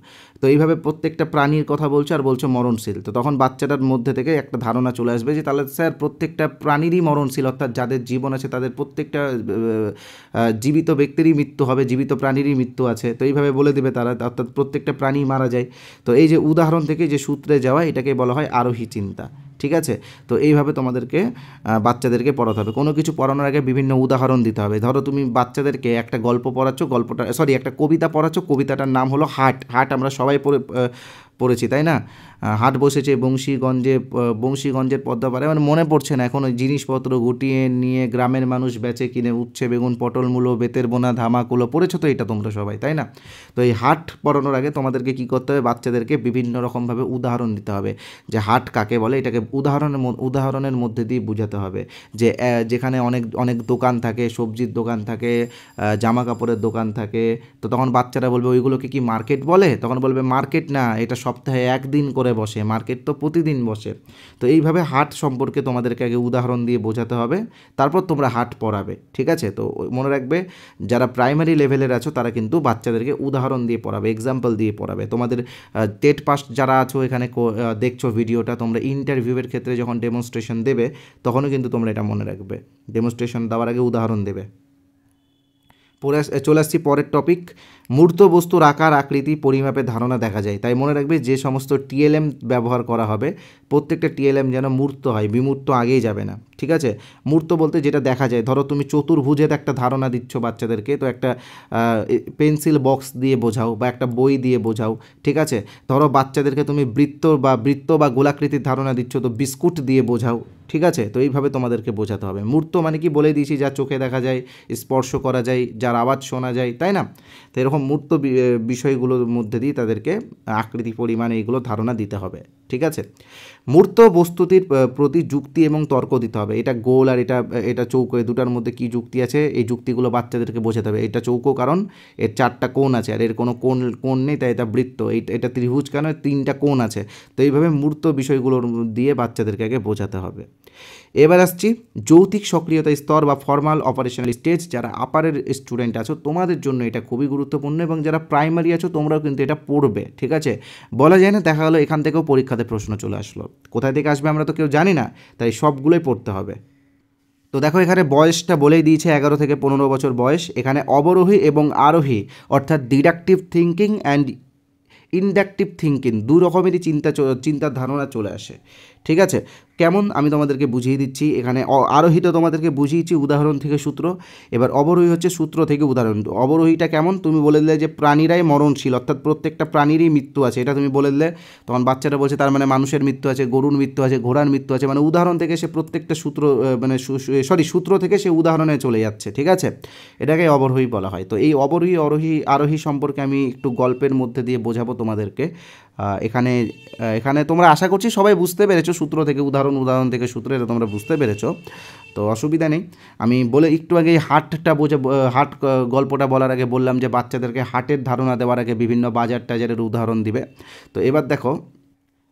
তো এইভাবে প্রত্যেকটা প্রাণীর কথা বলছো আর বলছো মরণশীল। তো তখন বাচ্চাটার মধ্যে থেকে একটা ধারণা চলে আসবে যে তাহলে স্যার প্রত্যেকটা প্রাণীরই মরণশীল, অর্থাৎ যাদের জীবন আছে তাদের প্রত্যেকটা জীবিত ব্যক্তিরই মৃত্যু হবে, জীবিত প্রাণীরই মৃত্যু আছে। তো এইভাবে বলে দেবে তারা, অর্থাৎ প্রত্যেকটা প্রাণী মারা যায়। তো এই যে উদাহরণ থেকে যে সূত্রে যাওয়া, এটাকে বলা হয় আরোহী চিন্তা। ঠিক আছে, তো এইভাবে তোমাদেরকে বাচ্চাদেরকে পড়াতে হবে। কোনো কিছু পড়ানোর আগে বিভিন্ন উদাহরণ দিতে হবে। ধরো তুমি বাচ্চাদেরকে একটা গল্প পড়াচ্ছ, একটা কবিতা পড়াচ্ছ, কবিতাটার নাম হলো হাট। হাট আমরা সবাই পড়েছি, তাই না? হাট বসেছে বংশীগঞ্জের পদ্মাপাড়ে, মানে মনে পড়ছে না এখন, ওই জিনিসপত্র গুটিয়ে নিয়ে গ্রামের মানুষ বেচে কিনে, উচ্ছে বেগুন পটল মূলো বেতের বোনা ধামাকুলো, পড়েছো তো এটা তোমরা সবাই, তাই না? তো এই হাট পড়ানোর আগে তোমাদেরকে কী করতে হবে, বাচ্চাদেরকে বিভিন্ন রকমভাবে উদাহরণ দিতে হবে যে হাট কাকে বলে, এটাকে উদাহরণের মধ্যে দিয়ে বোঝাতে হবে। যে যেখানে অনেক অনেক দোকান থাকে, সবজির দোকান থাকে, জামা কাপড়ের দোকান থাকে, তো তখন বাচ্চারা বলবে ওইগুলোকে কি মার্কেট বলে? তখন বলবে মার্কেট না, এটা সপ্তাহে একদিন করে বসে, মার্কেট তো প্রতিদিন বসে। তো এইভাবে হাট সম্পর্কে তোমাদেরকে আগে উদাহরণ দিয়ে বোঝাতে হবে, তারপর তোমরা হাট পড়াবে। ঠিক আছে, তো মনে রাখবে যারা প্রাইমারি লেভেলের আছো তারা কিন্তু বাচ্চাদেরকে উদাহরণ দিয়ে পড়াবে, এক্সাম্পল দিয়ে পড়াবে। তোমাদের টেট পাস যারা আছো এখানে দেখছো ভিডিওটা, তোমরা ইন্টারভিউয়ের ক্ষেত্রে যখন ডেমনস্ট্রেশন দেবে তখনও কিন্তু তোমরা এটা মনে রাখবে, ডেমনস্ট্রেশন দেওয়ার আগে উদাহরণ দেবে। চলে আসছি পরের টপিক, মূর্ত বস্তুর আকার আকৃতি পরিমাপের ধারণা দেখা যায়। তাই মনে রাখবে যে সমস্ত টিএলএম ব্যবহার করা হবে, প্রত্যেকটা টিএলএম যেন মূর্ত হয়, বিমূর্ত আগেই যাবে না। ঠিক আছে, মূর্ত বলতে যেটা দেখা যায়। ধরো তুমি চতুর্ভুজের একটা ধারণা দিচ্ছ বাচ্চাদেরকে, তো একটা পেন্সিল বক্স দিয়ে বোঝাও বা একটা বই দিয়ে বোঝাও। ঠিক আছে, ধরো বাচ্চাদেরকে তুমি বৃত্ত বা গোলাকৃতির ধারণা দিচ্ছ, তো বিস্কুট দিয়ে বোঝাও। ঠিক আছে, তো এইভাবে তোমাদেরকে বোঝাতে হবে। মূর্ত মানে কি বলে দিয়েছি, যা চোখে দেখা যায়, স্পর্শ করা যায়, যার আওয়াজ শোনা যায়, তাই না? তো এরকম মূর্ত বিষয়গুলোর মধ্যে দিয়ে তাদেরকে আকৃতি পরিমাণ এইগুলো ধারণা দিতে হবে। ঠিক আছে, মূর্ত বস্তুটির প্রতি যুক্তি এবং তর্ক দিতে হবে। এটা গোল আর এটা চৌকো, এই দুটার মধ্যে কী যুক্তি আছে, এই যুক্তিগুলো বাচ্চাদেরকে বোঝাতে হবে। এটা চৌকো কারণ এর 4টা কোণ আছে, আর এর কোনো কোণ নেই, তাই এটা বৃত্ত। এটা ত্রিভুজ কেন, 3টা কোণ আছে। তো এইভাবে মূর্ত বিষয়গুলোর দিয়ে বাচ্চাদেরকে আগে বোঝাতে হবে। এবার আসছি যৌতিক সক্রিয়তা স্তর বা ফর্মাল অপারেশনাল স্টেজ। যারা আপারের স্টুডেন্ট আছো তোমাদের জন্য এটা খুবই গুরুত্বপূর্ণ, এবং যারা প্রাইমারি আছো তোমরাও কিন্তু এটা পড়বে। ঠিক আছে, বলা যায় না, দেখা গেলো এখান থেকেও পরীক্ষাতে প্রশ্ন চলে আসলো, কোথায় থেকে আসবে আমরা তো কেউ জানি না, তাই সবগুলোই পড়তে হবে। তো দেখো এখানে বয়সটা বলেই দিয়েছে, 11 থেকে 15 বছর বয়স। এখানে অবরোহী এবং আরোহী, অর্থাৎ deductive thinking and inductive thinking, দু রকমেরই চিন্তার ধারণা চলে আসে। ঠিক আছে, কেমন আমি তোমাদেরকে বুঝিয়ে দিচ্ছি। এখানে আরোহীটা তোমাদেরকে বুঝিয়েছি উদাহরণ থেকে সূত্র, এবার অবরোহী হচ্ছে সূত্র থেকে উদাহরণ। অবরোহীটা কেমন, তুমি বলে দিলে যে প্রাণীরাই মরণশীল, অর্থাৎ প্রত্যেকটা প্রাণীরই মৃত্যু আছে, এটা তুমি বলে দিলে। তখন বাচ্চাটা বলছে তার মানে মানুষের মৃত্যু আছে, গরুর মৃত্যু আছে, ঘোড়ার মৃত্যু আছে, মানে উদাহরণ থেকে সে প্রত্যেকটা সূত্র থেকে সে উদাহরণে চলে যাচ্ছে। ঠিক আছে, এটাকে অবরোহী বলা হয়। তো এই আরোহী সম্পর্কে আমি একটু গল্পের মধ্যে দিয়ে বোঝাবো তোমাদেরকে। এখানে তোমরা আশা করছি সবাই বুঝতে পেরেছো, সূত্র থেকে উদাহরণ থেকে সূত্র, এটা তোমরা বুঝতে পেরেছো, তো অসুবিধা নেই। আমি বলে একটু আগে হাট গল্পটা বলার আগে বললাম যে বাচ্চাদেরকে হাটের ধারণা দেওয়ার আগে বিভিন্ন বাজার টাজারের উদাহরণ দিবে। তো এবার দেখো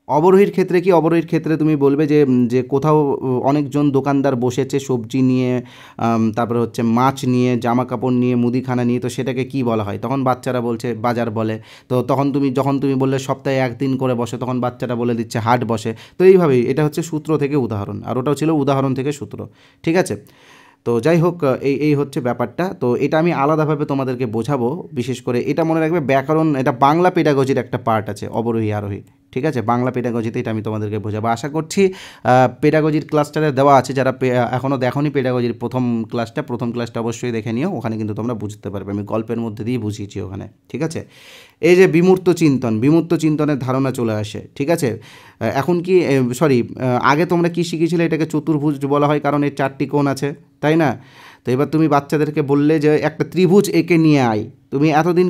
অবরোহীর ক্ষেত্রে তুমি বলবে যে কোথাও অনেকজন দোকানদার বসেছে সবজি নিয়ে, তারপরে হচ্ছে মাছ নিয়ে, জামা কাপড় নিয়ে, মুদিখানা নিয়ে, তো সেটাকে কি বলা হয়? তখন বাচ্চারা বলছে বাজার বলে। তো যখন তুমি বললে সপ্তাহে একদিন করে বসে, তখন বাচ্চারা বলে দিচ্ছে হাট বসে। তো এইভাবেই এটা হচ্ছে সূত্র থেকে উদাহরণ, আর ওটাও ছিল উদাহরণ থেকে সূত্র। ঠিক আছে, তো যাই হোক, এই হচ্ছে ব্যাপারটা। তো এটা আমি আলাদাভাবে তোমাদেরকে বোঝাবো, বিশেষ করে এটা মনে রাখবে ব্যাকরণ, এটা বাংলা পেডাগজির একটা পার্ট আছে অবরোহী আরোহী। ঠিক আছে, বাংলা পেডাগজিতে এটা আমি তোমাদেরকে বোঝাবো। আশা করছি পেডাগজির ক্লাসটাতে দেওয়া আছে, যারা এখনও দেখোনি পেডাগজির প্রথম ক্লাসটা অবশ্যই দেখে নিও, ওখানে কিন্তু তোমরা বুঝতে পারবে, আমি গল্পের মধ্যে দিয়ে বুঝিয়েছি ওখানে। ঠিক আছে, এই যে বিমূর্ত চিন্তনের ধারণা চলে আসে। ঠিক আছে, এখন কি আগে তোমরা কি শিখেছিলে, এটাকে চতুর্ভুজ বলা হয় কারণ এর 4টি কোণ আছে, তাই না? তো এবার তুমি বাচ্চাদেরকে বললে যে একটা ত্রিভুজ এঁকে নিয়ে আয়, তুমি এতদিন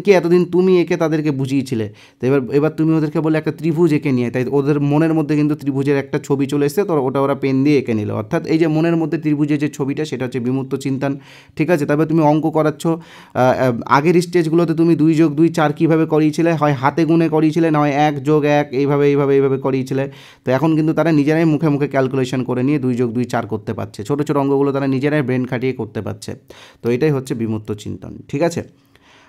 তুমি এঁকে তাদেরকে বুঝিয়েছিলে, তো এবার তুমি ওদেরকে বললে একটা ত্রিভুজ এঁকে নিয়ে, তাই ওদের মনের মধ্যে কিন্তু ত্রিভুজের একটা ছবি চলে এসেছে, তো ওরা পেন দিয়ে এঁকে নিল, অর্থাৎ এই যে মনের মধ্যে ত্রিভুজের যে ছবিটা সেটা হচ্ছে বিমূর্ত চিন্তন। ঠিক আছে, তারপরে তুমি অঙ্ক করাচ্ছ, আগের স্টেজগুলোতে তুমি 2 + 2 4 কীভাবে করিয়েছিলে, হয় হাতে গুনে করিয়েছিলে, না হয় 1 + 1 এইভাবে করিয়েছিলে। তো এখন কিন্তু তারা নিজেরাই মুখে মুখে ক্যালকুলেশন করে নিয়ে 2 + 2 4 করতে পারছে, ছোটো ছোটো অঙ্কগুলো তারা নিজেরাই ব্রেন খাটিয়ে করতে পারছে। তো এটাই হচ্ছে বিমূর্ত চিন্তন। ঠিক আছে,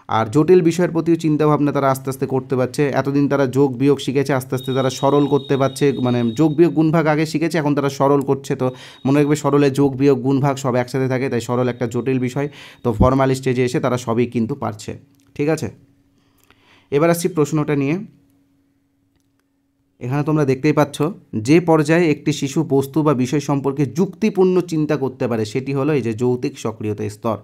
আর জটিল বিষয়ের প্রতিও চিন্তাভাবনা তারা আস্তে আস্তে করতে পারছে। এতদিন তারা যোগ বিয়োগ শিখেছে, আস্তে আস্তে তারা সরল করতে পারছে, মানে যোগ বিয়োগ গুণভাগ আগে শিখেছে, এখন তারা সরল করছে। তো মনে রাখবে, সরলে যোগ বিয়োগ গুণভাগ সব একসাথে থাকে, তাই সরল একটা জটিল বিষয়। তো ফর্মাল স্টেজে এসে তারা সবই কিন্তু পারছে। ঠিক আছে, এবার আসছি প্রশ্নটা নিয়ে। এখানে তোমরা দেখতেই পাচ্ছ, যে পর্যায়ে একটি শিশু বস্তু বা বিষয় সম্পর্কে যুক্তিপূর্ণ চিন্তা করতে পারে সেটি হলো এই যে যৌক্তিক সক্রিয়তা স্তর।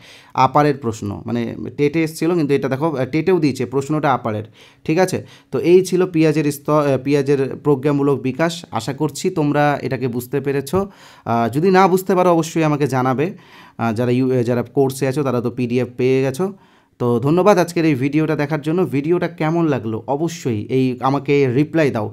আপারের প্রশ্ন, মানে টেটে এসেছিলো, কিন্তু এটা দেখো টেটেও দিয়েছে প্রশ্নটা আপারের। ঠিক আছে, তো এই ছিল পিঁয়াজের প্রজ্ঞামূলক বিকাশ। আশা করছি তোমরা এটাকে বুঝতে পেরেছো। যদি না বুঝতে পারো অবশ্যই আমাকে জানাবে। যারা কোর্সে আছো তারা তো PDF পেয়ে গেছো। তো ধন্যবাদ আজকের এই ভিডিওটা দেখার জন্য। ভিডিওটা কেমন লাগলো অবশ্যই আমাকে রিপ্লাই দাও।